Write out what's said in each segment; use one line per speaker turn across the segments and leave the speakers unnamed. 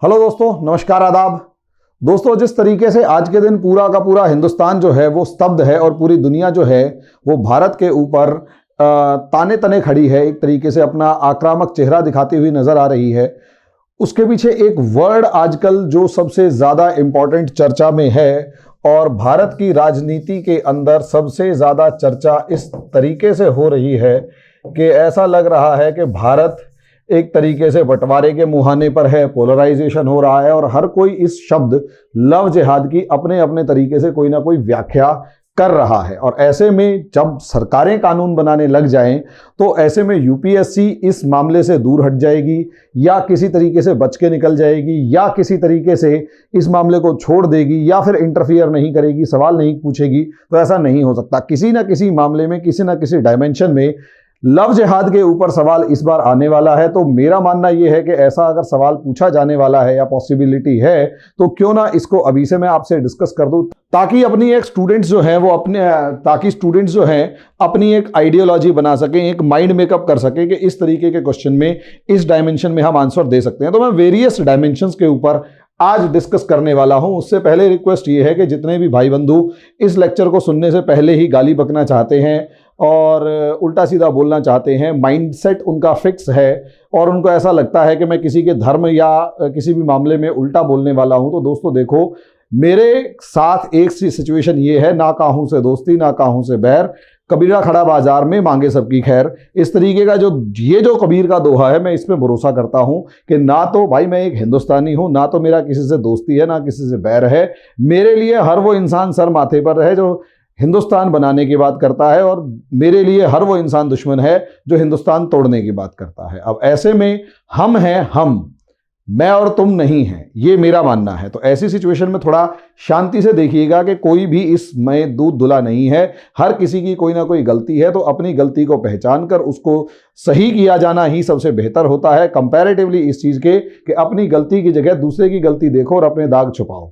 Hello दोस्तों, नमस्कार, आदाब। दोस्तों, जिस तरीके से आज के दिन पूरा का पूरा हिंदुस्तान जो है वो स्तब्ध है और पूरी दुनिया जो है वो भारत के ऊपर ताने तने खड़ी है, एक तरीके से अपना आक्रामक चेहरा दिखाती हुई नजर आ रही है। उसके पीछे एक वर्ड आजकल जो सबसे ज़्यादा इम्पॉर्टेंट चर्चा में है और भारत की राजनीति के अंदर सबसे ज़्यादा चर्चा इस तरीके से हो रही है कि ऐसा लग रहा है कि भारत एक तरीके से बंटवारे के मुहाने पर है, पोलराइजेशन हो रहा है और हर कोई इस शब्द लव जिहाद की अपने अपने तरीके से कोई ना कोई व्याख्या कर रहा है। और ऐसे में जब सरकारें कानून बनाने लग जाएं तो ऐसे में यूपीएससी इस मामले से दूर हट जाएगी या किसी तरीके से बच के निकल जाएगी या किसी तरीके से इस मामले को छोड़ देगी या फिर इंटरफियर नहीं करेगी, सवाल नहीं पूछेगी। तो ऐसा नहीं हो सकता। किसी ना किसी मामले में, किसी ना किसी डायमेंशन में लव जिहाद के ऊपर सवाल इस बार आने वाला है। तो मेरा मानना यह है कि ऐसा अगर सवाल पूछा जाने वाला है या पॉसिबिलिटी है तो क्यों ना इसको अभी से मैं आपसे डिस्कस कर दूं, ताकि अपनी एक स्टूडेंट्स जो हैं अपनी एक आइडियोलॉजी बना सकें, एक माइंड मेकअप कर सकें कि इस तरीके के क्वेश्चन में, इस डायमेंशन में हम आंसर दे सकते हैं। तो मैं वेरियस डायमेंशंस के ऊपर आज डिस्कस करने वाला हूं। उससे पहले रिक्वेस्ट ये है कि जितने भी भाई बंधु इस लेक्चर को सुनने से पहले ही गाली बकना चाहते हैं और उल्टा सीधा बोलना चाहते हैं, माइंडसेट उनका फिक्स है और उनको ऐसा लगता है कि मैं किसी के धर्म या किसी भी मामले में उल्टा बोलने वाला हूं, तो दोस्तों देखो, मेरे साथ एक सी सिचुएशन ये है, ना काहूं से दोस्ती ना काहूं से बैर, कबीरा खड़ा बाजार में मांगे सबकी खैर। इस तरीके का जो कबीर का दोहा है, मैं इस पे भरोसा करता हूं कि ना तो भाई मैं एक हिंदुस्तानी हूं, ना तो मेरा किसी से दोस्ती है, ना किसी से बैर है। मेरे लिए हर वो इंसान सर माथे पर है जो हिंदुस्तान बनाने की बात करता है और मेरे लिए हर वो इंसान दुश्मन है जो हिंदुस्तान तोड़ने की बात करता है। अब ऐसे में हम हैं, मैं और तुम नहीं हैं, ये मेरा मानना है। तो ऐसी सिचुएशन में थोड़ा शांति से देखिएगा कि कोई भी इसमें दूध धुला नहीं है, हर किसी की कोई ना कोई गलती है। तो अपनी गलती को पहचान कर उसको सही किया जाना ही सबसे बेहतर होता है कंपैरेटिवली इस चीज के कि अपनी गलती की जगह दूसरे की गलती देखो और अपने दाग छुपाओ।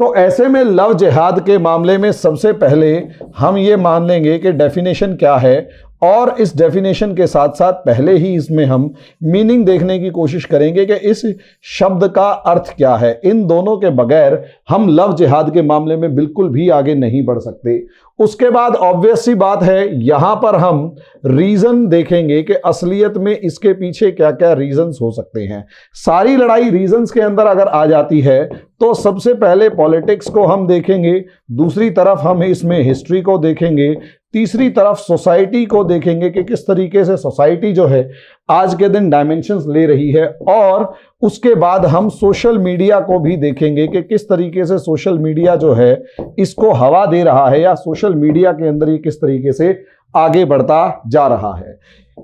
तो ऐसे में लव जिहाद के मामले में सबसे पहले हम ये मान लेंगे कि डेफिनेशन क्या है और इस डेफिनेशन के साथ साथ पहले ही इसमें हम मीनिंग देखने की कोशिश करेंगे कि इस शब्द का अर्थ क्या है। इन दोनों के बगैर हम लव जिहाद के मामले में बिल्कुल भी आगे नहीं बढ़ सकते। उसके बाद ऑब्वियस सी बात है, यहां पर हम रीजन देखेंगे कि असलियत में इसके पीछे क्या क्या रीजंस हो सकते हैं। सारी लड़ाई रीजंस के अंदर अगर आ जाती है तो सबसे पहले पॉलिटिक्स को हम देखेंगे, दूसरी तरफ हम इसमें हिस्ट्री को देखेंगे, तीसरी तरफ सोसाइटी को देखेंगे कि किस तरीके से सोसाइटी जो है आज के दिन डायमेंशंस ले रही है, और उसके बाद हम सोशल मीडिया को भी देखेंगे कि किस तरीके से सोशल मीडिया जो है इसको हवा दे रहा है या सोशल मीडिया के अंदर ये किस तरीके से आगे बढ़ता जा रहा है।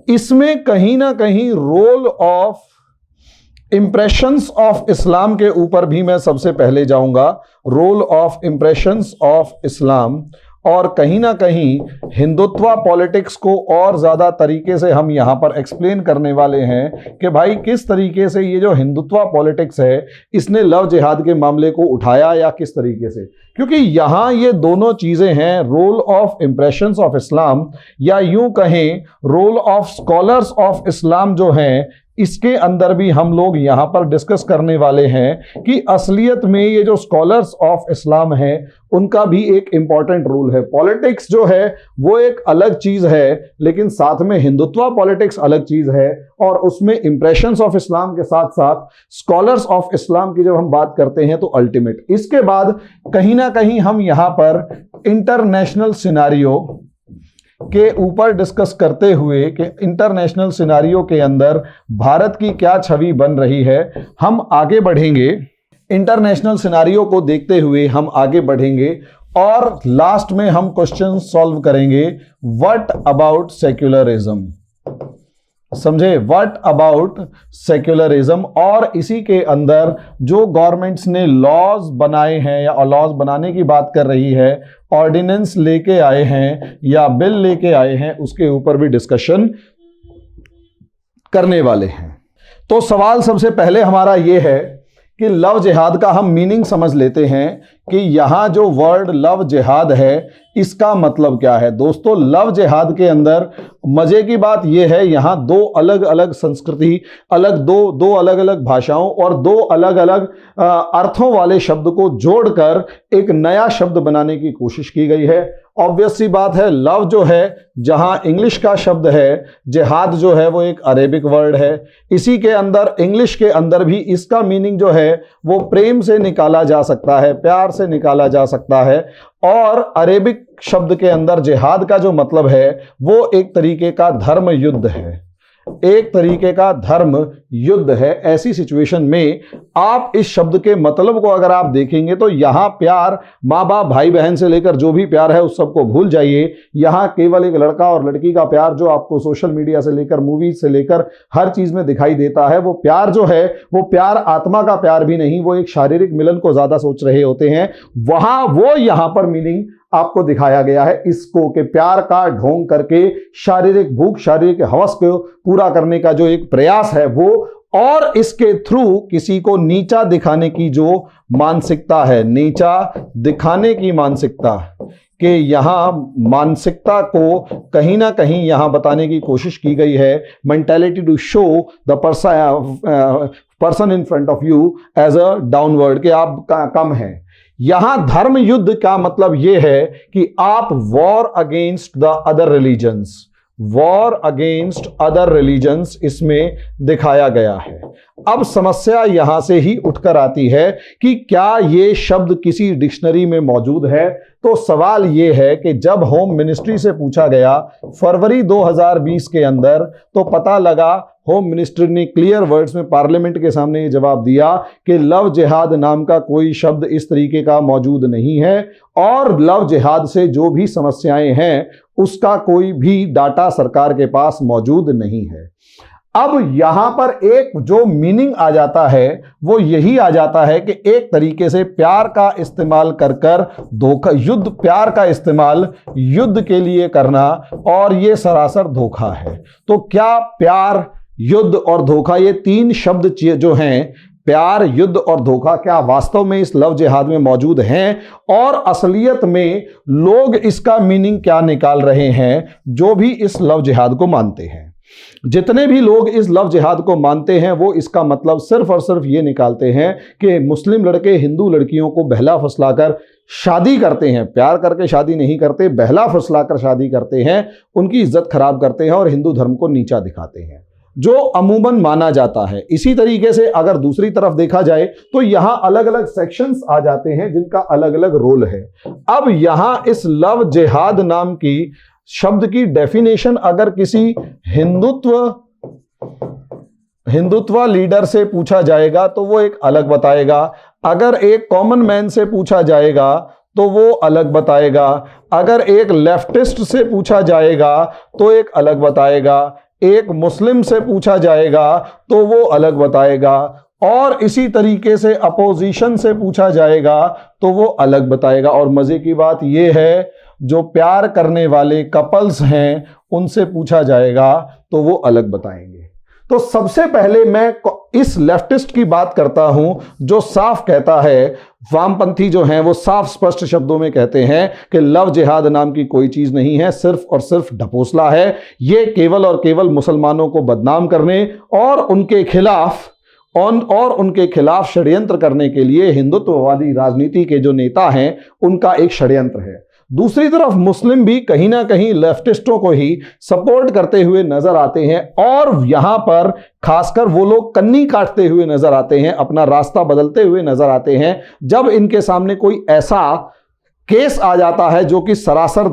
इसमें कहीं ना कहीं role of impressions of Islam के ऊपर भी मैं सबसे पहले जाऊंगा, role of impressions of Islam, और कहीं ना कहीं हिंदुत्व पॉलिटिक्स को और ज्यादा तरीके से हम यहां पर एक्सप्लेन करने वाले हैं कि भाई किस तरीके से ये जो हिंदुत्व पॉलिटिक्स है इसने लव जिहाद के मामले को उठाया या किस तरीके से, क्योंकि यहां ये दोनों चीजें हैं, role of impressions of Islam या यूं कहें role of scholars of Islam जो हैं, इसके अंदर भी हम लोग यहां पर डिस्कस करने वाले हैं कि असलियत में ये जो स्कॉलर्स ऑफ इस्लाम हैं उनका भी एक इंपॉर्टेंट रोल है। पॉलिटिक्स जो है वो एक अलग चीज है, लेकिन साथ में हिंदुत्व पॉलिटिक्स अलग चीज है और उसमें इंप्रेशंस ऑफ इस्लाम के साथ साथ स्कॉलर्स ऑफ इस्लाम की जब हम बात करते हैं तो अल्टीमेट। इसके बाद कहीं ना कहीं हम यहां पर इंटरनेशनल सिनारियो के ऊपर डिस्कस करते हुए कि इंटरनेशनल सिनारियो के अंदर भारत की क्या छवि बन रही है, हम आगे बढ़ेंगे। इंटरनेशनल सिनारियो को देखते हुए हम आगे बढ़ेंगे और लास्ट में हम क्वेश्चन सॉल्व करेंगे, व्हाट अबाउट सेक्युलरिज्म, समझे, व्हाट अबाउट सेक्युलरिज्म। और इसी के अंदर जो गवर्नमेंट्स ने लॉज बनाए हैं या लॉज बनाने की बात कर रही है, ऑर्डिनेंस लेके आए हैं या बिल लेके आए हैं, उसके ऊपर भी डिस्कशन करने वाले हैं। तो सवाल सबसे पहले हमारा यह है कि लव जिहाद का हम मीनिंग समझ लेते हैं कि यहां जो वर्ड लव जिहाद है इसका मतलब क्या है। दोस्तों, लव जिहाद के अंदर मजे की बात यह है, यहां दो अलग अलग संस्कृति, दो अलग अलग भाषाओं और दो अलग अलग अर्थों वाले शब्द को जोड़कर एक नया शब्द बनाने की कोशिश की गई है। ऑब्वियस सी बात है, लव जो है जहां इंग्लिश का शब्द है, जिहाद जो है वो एक अरेबिक वर्ड है। इसी के अंदर इंग्लिश के अंदर भी इसका मीनिंग जो है वो प्रेम से निकाला जा सकता है, प्यार से निकाला जा सकता है। और अरेबिक शब्द के अंदर जिहाद का जो मतलब है वो एक तरीके का धर्म युद्ध है, एक तरीके का धर्म युद्ध है। ऐसी सिचुएशन में आप इस शब्द के मतलब को अगर आप देखेंगे तो यहां प्यार, माँ बाप भाई बहन से लेकर जो भी प्यार है उस सबको भूल जाइए। यहां केवल एक लड़का और लड़की का प्यार जो आपको सोशल मीडिया से लेकर, मूवीज से लेकर हर चीज में दिखाई देता है, वो प्यार जो है वो प्यार आत्मा का प्यार भी नहीं, वो एक शारीरिक मिलन को ज्यादा सोच रहे होते हैं। वहां वो यहां पर मीनिंग आपको दिखाया गया है इसको, कि प्यार का ढोंग करके शारीरिक भूख, शारीरिक हवस को पूरा करने का जो एक प्रयास है वो, और इसके थ्रू किसी को नीचा दिखाने की जो मानसिकता है, नीचा दिखाने की मानसिकता, कि यहां मानसिकता को कहीं ना कहीं यहां बताने की कोशिश की गई है। Mentality to show the person in front of you as a downward, कि आप कम हैं। यहां धर्म युद्ध का मतलब यह है कि आप war against the other religions, war against other religions इसमें दिखाया गया है। अब समस्या यहां से ही उठकर आती है कि क्या यह शब्द किसी डिक्शनरी में मौजूद है। तो सवाल यह है कि जब होम मिनिस्ट्री से पूछा गया फरवरी 2020 के अंदर, तो पता लगा होम मिनिस्टर ने क्लियर वर्ड्स में पार्लियामेंट के सामने ये जवाब दिया कि लव जिहाद नाम का कोई शब्द इस तरीके का मौजूद नहीं है, और लव जिहाद से जो भी समस्याएं हैं उसका कोई भी डाटा सरकार के पास मौजूद नहीं है। अब यहां पर एक जो मीनिंग आ जाता है वो यही आ जाता है कि एक तरीके से प्यार का इस्तेमाल कर कर धोखा, युद्ध, प्यार का इस्तेमाल युद्ध के लिए करना, और ये सरासर धोखा है। तो क्या प्यार, युद्ध और धोखा, ये तीन शब्द जो हैं, प्यार, युद्ध और धोखा, क्या वास्तव में इस लव जिहाद में मौजूद हैं, और असलियत में लोग इसका मीनिंग क्या निकाल रहे हैं जो भी इस लव जिहाद को मानते हैं। जितने भी लोग इस लव जिहाद को मानते हैं वो इसका मतलब सिर्फ और सिर्फ ये निकालते हैं कि मुस्लिम लड़के हिंदू लड़कियों को बहला फुसलाकर शादी करते हैं, प्यार करके शादी नहीं करते, बहला फुसलाकर शादी करते हैं, उनकी इज्जत खराब करते हैं और हिंदू धर्म को नीचा दिखाते हैं, जो अमूमन माना जाता है। इसी तरीके से अगर दूसरी तरफ देखा जाए तो यहां अलग अलग सेक्शंस आ जाते हैं जिनका अलग अलग रोल है। अब यहां इस लव जिहाद नाम की शब्द की डेफिनेशन अगर किसी हिंदुत्व लीडर से पूछा जाएगा तो वो एक अलग बताएगा, अगर एक कॉमन मैन से पूछा जाएगा तो वो अलग बताएगा, अगर एक लेफ्टिस्ट से पूछा जाएगा तो एक अलग बताएगा, एक मुस्लिम से पूछा जाएगा तो वो अलग बताएगा, और इसी तरीके से अपोजिशन से पूछा जाएगा तो वो अलग बताएगा। और मजे की बात यह है, जो प्यार करने वाले कपल्स हैं उनसे पूछा जाएगा तो वो अलग बताएंगे। तो सबसे पहले मैं इस लेफ्टिस्ट की बात करता हूं जो साफ कहता है, वामपंथी जो हैं वो साफ स्पष्ट शब्दों में कहते हैं कि लव जिहाद नाम की कोई चीज नहीं है, सिर्फ और सिर्फ ढपोसला है। ये केवल और केवल मुसलमानों को बदनाम करने और उनके खिलाफ षड्यंत्र करने के लिए हिंदुत्ववादी राजनीति के जो नेता हैं उनका एक षड्यंत्र है। दूसरी तरफ मुस्लिम भी कहीं ना कहीं लेफ्टिस्टों को ही सपोर्ट करते हुए नजर आते हैं, और यहां पर खासकर वो लोग कन्नी काटते हुए नजर आते हैं, अपना रास्ता बदलते हुए नजर आते हैं जब इनके सामने कोई ऐसा केस आ जाता है जो कि सरासर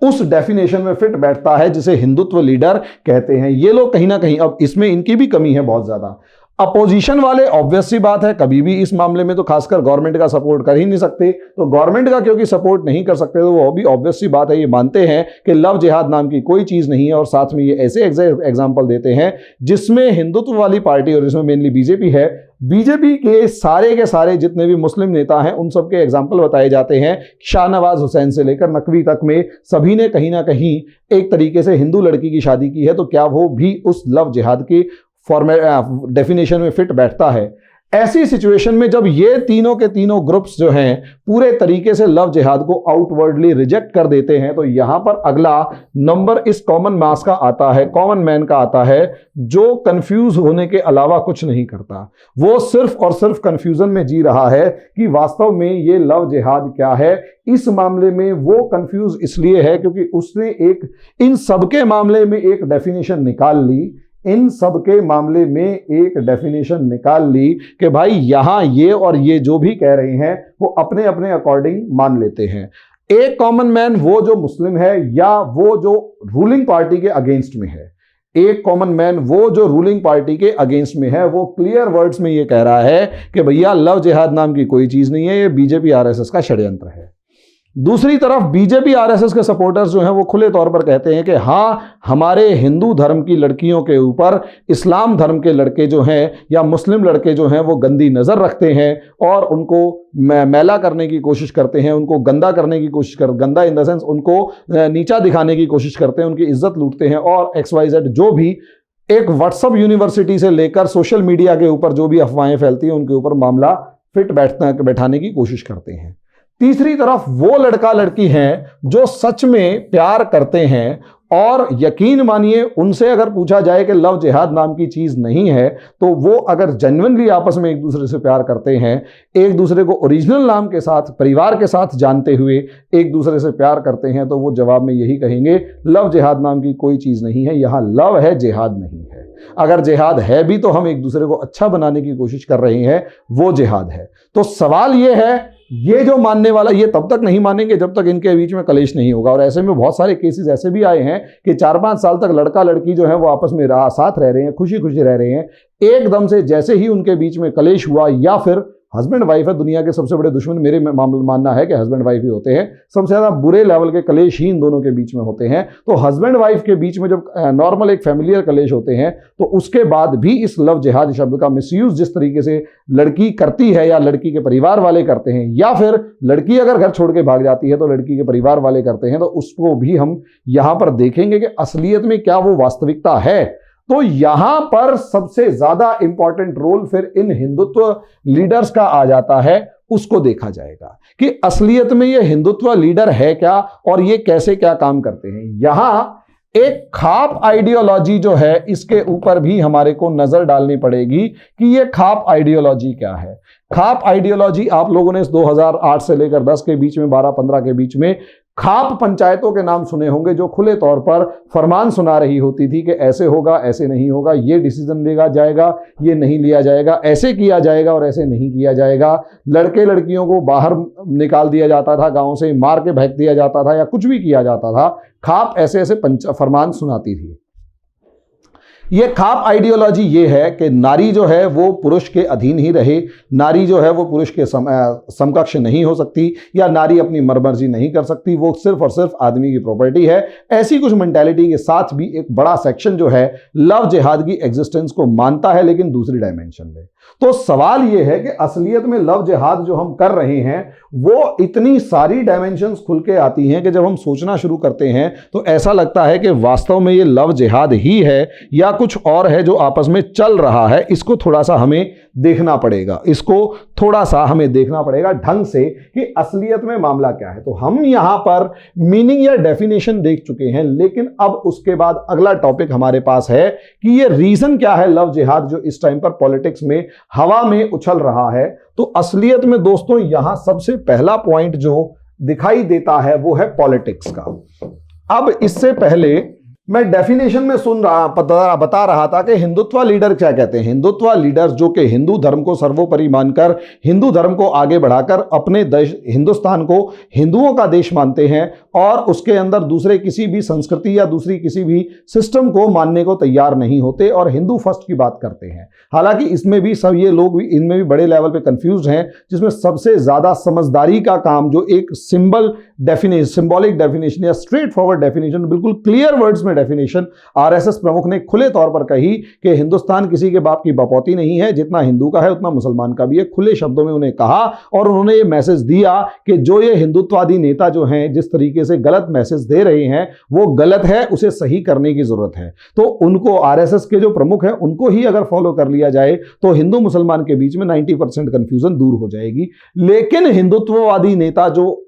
उस डेफिनेशन में फिट बैठता है जिसे हिंदुत्व लीडर कहते हैं। ये लोग कहीं ना कहीं, अब इसमें इनकी भी कमी है बहुत ज्यादा। अपोजिशन वाले ऑब्वियस सी बात है कभी भी इस मामले में तो खासकर गवर्नमेंट का सपोर्ट कर ही नहीं सकते, तो गवर्नमेंट का क्योंकि सपोर्ट नहीं कर सकते तो वो भी ऑब्वियस सी बात है, ये मानते हैं कि लव जिहाद नाम की कोई चीज नहीं है, और साथ में ये ऐसे एग्जाम्पल देते हैं जिसमें हिंदुत्व वाली पार्टी, और इसमें मेनली बीजेपी है, बीजेपी के सारे जितने भी मुस्लिम नेता हैं उन सबके एग्जाम्पल बताए जाते हैं। शाहनवाज हुसैन से लेकर नकवी तक में सभी ने कहीं ना कहीं एक तरीके से हिंदू लड़की की शादी की है, तो क्या वो भी उस लव जिहाद की डेफिनेशन में फिट बैठता है। ऐसी सिचुएशन में जब ये तीनों के तीनों ग्रुप्स जो हैं पूरे तरीके से लव जिहाद को आउटवर्डली रिजेक्ट कर देते हैं, तो यहां पर अगला नंबर इस कॉमन मास का आता है, कॉमन मैन का आता है, जो कंफ्यूज होने के अलावा कुछ नहीं करता। वो सिर्फ और सिर्फ कंफ्यूजन में जी रहा है कि वास्तव में ये लव जिहाद क्या है। इस मामले में वो कंफ्यूज इसलिए है क्योंकि उसने इन सबके मामले में एक डेफिनेशन निकाल ली, इन सब के मामले में एक डेफिनेशन निकाल ली कि भाई यहां ये और ये जो भी कह रहे हैं वो अपने अपने अकॉर्डिंग मान लेते हैं। एक कॉमन मैन वो जो मुस्लिम है या वो जो रूलिंग पार्टी के अगेंस्ट में है, एक कॉमन मैन वो जो रूलिंग पार्टी के अगेंस्ट में है, वो क्लियर वर्ड्स में ये कह रहा है कि भैया लव जिहाद नाम की कोई चीज नहीं है, ये बीजेपी आरएसएस का षड्यंत्र है। दूसरी तरफ बीजेपी आरएसएस के सपोर्टर्स जो हैं वो खुले तौर पर कहते हैं कि हाँ, हमारे हिंदू धर्म की लड़कियों के ऊपर इस्लाम धर्म के लड़के जो हैं या मुस्लिम लड़के जो हैं वो गंदी नज़र रखते हैं और उनको मैला करने की कोशिश करते हैं, उनको गंदा करने की कोशिश गंदा इन द सेंस उनको नीचा दिखाने की कोशिश करते हैं, उनकी इज्जत लूटते हैं और XYZ जो भी एक व्हाट्सअप यूनिवर्सिटी से लेकर सोशल मीडिया के ऊपर जो भी अफवाहें फैलती हैं उनके ऊपर मामला फिट बैठाने की कोशिश करते हैं। तीसरी तरफ वो लड़का लड़की हैं जो सच में प्यार करते हैं और यकीन मानिए उनसे अगर पूछा जाए कि लव जिहाद नाम की चीज नहीं है तो वो अगर जेन्युइनली आपस में एक दूसरे से प्यार करते हैं, एक दूसरे को ओरिजिनल नाम के साथ परिवार के साथ जानते हुए एक दूसरे से प्यार करते हैं, तो वो जवाब में यही कहेंगे लव जिहाद नाम की कोई चीज नहीं है, यहां लव है जिहाद नहीं है। अगर जिहाद है भी तो हम एक दूसरे को अच्छा बनाने की कोशिश कर रहे हैं, वो जिहाद है। तो सवाल ये है, ये जो मानने वाला ये तब तक नहीं मानेंगे जब तक इनके बीच में कलेश नहीं होगा। और ऐसे में बहुत सारे केसेस ऐसे भी आए हैं कि 4-5 साल तक लड़का लड़की जो है वो आपस में साथ रह रहे हैं, खुशी खुशी रह रहे हैं, एकदम से जैसे ही उनके बीच में कलेश हुआ या फिर हस्बैंड वाइफ है, दुनिया के सबसे बड़े दुश्मन मेरे मानना है कि हस्बैंड वाइफ ही होते हैं, सबसे ज़्यादा बुरे लेवल के कलेश ही इन दोनों के बीच में होते हैं। तो हस्बैंड वाइफ के बीच में जब नॉर्मल एक फैमिलियर कलेश होते हैं तो उसके बाद भी इस लव जिहाद शब्द का मिसयूज जिस तरीके से लड़की करती है या लड़की के परिवार वाले करते हैं, या फिर लड़की अगर घर छोड़ के भाग जाती है तो लड़की के परिवार वाले करते हैं, तो उसको भी हम यहां पर देखेंगे कि असलियत में क्या वो वास्तविकता है। तो यहां पर सबसे ज्यादा इंपॉर्टेंट रोल फिर इन हिंदुत्व लीडर्स का आ जाता है, उसको देखा जाएगा कि असलियत में ये हिंदुत्व लीडर है क्या और ये कैसे क्या काम करते हैं। यहां एक खाप आइडियोलॉजी जो है इसके ऊपर भी हमारे को नजर डालनी पड़ेगी कि ये खाप आइडियोलॉजी क्या है। खाप आइडियोलॉजी आप लोगों ने इस 2008 से लेकर 10 के बीच में, 12-15 के बीच में खाप पंचायतों के नाम सुने होंगे जो खुले तौर पर फरमान सुना रही होती थी कि ऐसे होगा, ऐसे नहीं होगा, ये डिसीजन लिया जाएगा, ये नहीं लिया जाएगा, ऐसे किया जाएगा और ऐसे नहीं किया जाएगा। लड़के लड़कियों को बाहर निकाल दिया जाता था, गांव से मार के फेंक दिया जाता था या कुछ भी किया जाता था। खाप ऐसे ऐसे फरमान सुनाती थी। ये खाप आइडियोलॉजी ये है कि नारी जो है वो पुरुष के अधीन ही रहे, नारी जो है वो पुरुष के समकक्ष नहीं हो सकती या नारी अपनी मर्जी नहीं कर सकती, वो सिर्फ और सिर्फ आदमी की प्रॉपर्टी है। ऐसी कुछ मेंटालिटी के साथ भी एक बड़ा सेक्शन जो है लव जिहाद की एग्जिस्टेंस को मानता है, लेकिन दूसरी डायमेंशन में। तो सवाल ये है कि असलियत में लव जिहाद जो हम कर रहे हैं वो इतनी सारी डायमेंशंस खुल के आती हैं कि जब हम सोचना शुरू करते हैं तो ऐसा लगता है कि वास्तव में ये लव जिहाद ही है या कुछ और है जो आपस में चल रहा है। इसको थोड़ा सा हमें देखना पड़ेगा, इसको थोड़ा सा हमें देखना पड़ेगा ढंग से कि असलियत में मामला क्या है। तो हम यहां पर मीनिंग या डेफिनेशन देख चुके हैं, लेकिन अब उसके बाद अगला टॉपिक हमारे पास है कि ये रीजन क्या है लव जिहाद जो इस टाइम पर पॉलिटिक्स में हवा में उछल रहा है। तो असलियत में दोस्तों यहां सबसे पहला पॉइंट जो दिखाई देता है वो है पॉलिटिक्स का। अब इससे पहले मैं डेफिनेशन में बता रहा था कि हिंदुत्व लीडर क्या कहते हैं। हिंदुत्व लीडर जो कि हिंदू धर्म को सर्वोपरि मानकर, हिंदू धर्म को आगे बढ़ाकर अपने देश हिंदुस्तान को हिंदुओं का देश मानते हैं और उसके अंदर दूसरे किसी भी संस्कृति या दूसरी किसी भी सिस्टम को मानने को तैयार नहीं होते और हिंदू फर्स्ट की बात करते हैं। हालांकि इसमें भी सब ये लोग भी इनमें भी बड़े लेवल पे कंफ्यूज हैं, जिसमें सबसे ज्यादा समझदारी का काम जो एक सिंबॉलिक डेफिनेशन या स्ट्रेट फॉरवर्ड डेफिनेशन बिल्कुल क्लियर वर्ड्स में में डेफिनेशन आरएसएस प्रमुख ने खुले तौर पर कही कि हिंदुस्तान किसी के बाप की बपौती नहीं है, जितना हिंदू का है उतना मुसलमान का भी है। खुले शब्दों में उन्हें कहा और उन्होंने ये मैसेज दिया कि जो ये हिंदुत्ववादी नेता जो हैं जिस तरीके से गलत मैसेज दे रहे हैं वो गलत है, उसे सही करने की जरूरत है। तो उनको आरएसएस के जो प्रमुख हैं उनको ही अगर फॉलो कर लिया जाए तो हिंदू मुसलमान के बीच में 90% कंफ्यूजन दूर हो जाएगी। लेकिन हिंदुत्ववादी नेता जो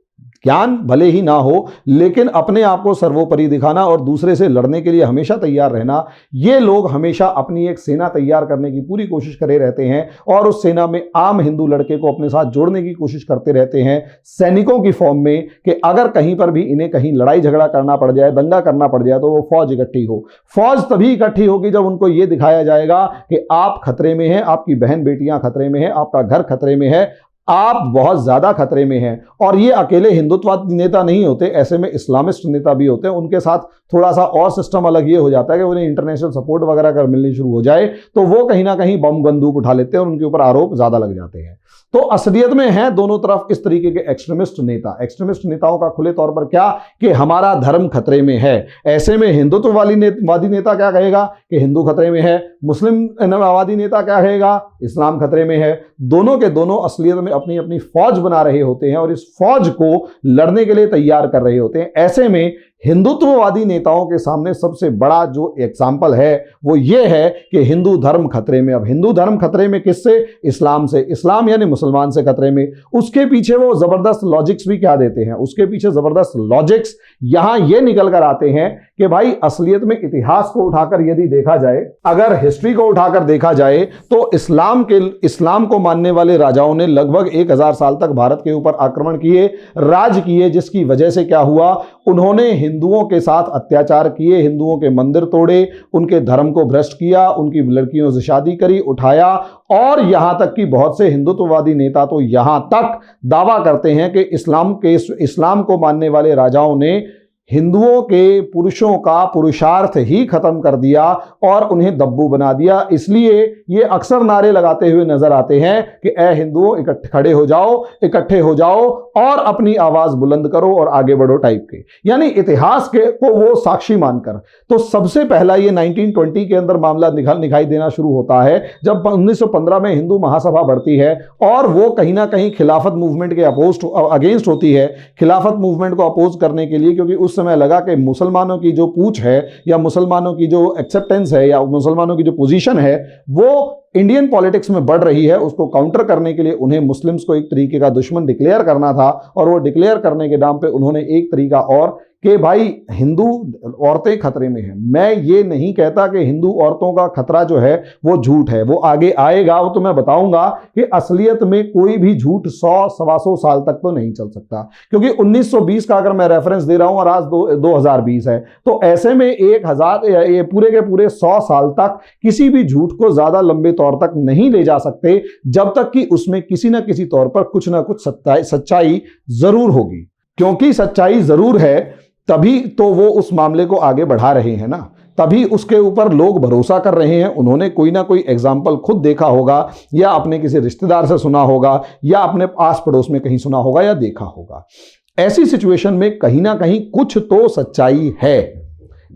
ज्ञान भले ही ना हो लेकिन अपने आप को सर्वोपरि दिखाना और दूसरे से लड़ने के लिए हमेशा तैयार रहना, ये लोग हमेशा अपनी एक सेना तैयार करने की पूरी कोशिश करे रहते हैं और उस सेना में आम हिंदू लड़के को अपने साथ जोड़ने की कोशिश करते रहते हैं सैनिकों की फॉर्म में कि अगर कहीं पर भी इन्हें कहीं लड़ाई झगड़ा करना पड़ जाए, दंगा करना पड़ जाए तो वो फौज इकट्ठी हो। फौज तभी इकट्ठी होगी जब उनको ये दिखाया जाएगा कि आप खतरे में हैं, आपकी बहन बेटियां खतरे में हैं, आपका घर खतरे में है, आप बहुत ज्यादा खतरे में हैं। और ये अकेले हिंदुत्ववादी नेता नहीं होते, ऐसे में इस्लामिस्ट नेता भी होते हैं। उनके साथ थोड़ा सा और सिस्टम अलग ये हो जाता है कि उन्हें इंटरनेशनल सपोर्ट वगैरह अगर मिलनी शुरू हो जाए तो वो कहीं ना कहीं बम बंदूक उठा लेते हैं और उनके ऊपर आरोप ज्यादा लग जाते हैं। तो असलियत में है दोनों तरफ इस तरीके के एक्सट्रीमिस्ट नेता। एक्सट्रीमिस्ट नेताओं का खुले तौर पर क्या कि हमारा धर्म खतरे में है। ऐसे में हिंदुत्ववादी नेता क्या कहेगा कि हिंदू खतरे में है, मुस्लिमवादी नेता क्या कहेगा इस्लाम खतरे में है। दोनों के दोनों असलियत में अपनी अपनी फौज बना रहे होते हैं और इस फौज को लड़ने के लिए तैयार कर रहे होते हैं। ऐसे में हिंदुत्ववादी नेताओं के सामने सबसे बड़ा जो एग्जाम्पल है वो ये है कि हिंदू धर्म खतरे में। अब हिंदू धर्म खतरे में किससे? इस्लाम से। इस्लाम यानी मुसलमान से खतरे में। उसके पीछे वो जबरदस्त लॉजिक्स भी क्या देते हैं, उसके पीछे जबरदस्त लॉजिक्स यहां ये निकल कर आते हैं कि भाई असलियत में इतिहास को उठाकर यदि देखा जाए, अगर हिस्ट्री को उठाकर देखा जाए तो इस्लाम को मानने वाले राजाओं ने लगभग 1000 साल तक भारत के ऊपर आक्रमण किए, राज किए, जिसकी वजह से क्या हुआ, उन्होंने हिंदुओं के साथ अत्याचार किए, हिंदुओं के मंदिर तोड़े, उनके धर्म को भ्रष्ट किया, उनकी लड़कियों से शादी करी, उठाया। और यहां तक कि बहुत से हिंदुत्ववादी नेता तो यहां तक दावा करते हैं कि इस्लाम को मानने वाले राजाओं ने हिंदुओं के पुरुषों का पुरुषार्थ ही खत्म कर दिया और उन्हें दब्बू बना दिया। इसलिए ये अक्सर नारे लगाते हुए नजर आते हैं कि ए हिंदुओं खड़े हो जाओ, इकट्ठे हो जाओ और अपनी आवाज बुलंद करो और आगे बढ़ो टाइप के, यानी इतिहास के को वो साक्षी मानकर। तो सबसे पहला ये 1920 के अंदर मामला दिखाई देना शुरू होता है जब 1915 में हिंदू महासभा बढ़ती है और वो कहीं ना कहीं खिलाफत मूवमेंट के अगेंस्ट होती है। खिलाफत मूवमेंट को अपोज करने के लिए, क्योंकि उस समय लगा कि मुसलमानों की जो पूछ है या मुसलमानों की जो एक्सेप्टेंस है या मुसलमानों की जो पोजीशन है वो इंडियन पॉलिटिक्स में बढ़ रही है, उसको काउंटर करने के लिए उन्हें मुस्लिम्स को एक तरीके का दुश्मन डिक्लेयर करना था। और वो डिक्लेयर करने के नाम पे उन्होंने एक तरीका और कि भाई हिंदू औरतें खतरे में हैं। मैं ये नहीं कहता कि हिंदू औरतों का खतरा जो है वो झूठ है, वो आगे आएगा, वो तो मैं बताऊंगा कि असलियत में कोई भी झूठ 100-125 साल तक तो नहीं चल सकता, क्योंकि 1920 का अगर मैं रेफरेंस दे रहा हूं और आज 2020 है, तो ऐसे में 1000 ये पूरे के पूरे 100 साल तक किसी भी झूठ को ज्यादा लंबे तौर तक नहीं ले जा सकते जब तक कि उसमें किसी ना किसी तौर पर कुछ ना कुछ सच्चाई जरूर होगी। क्योंकि सच्चाई जरूर है तभी तो वो उस मामले को आगे बढ़ा रहे हैं ना, तभी उसके ऊपर लोग भरोसा कर रहे हैं। उन्होंने कोई ना कोई एग्जाम्पल खुद देखा होगा या अपने किसी रिश्तेदार से सुना होगा या अपने आस पड़ोस में कहीं सुना होगा या देखा होगा। ऐसी सिचुएशन में कहीं ना कहीं कुछ तो सच्चाई है,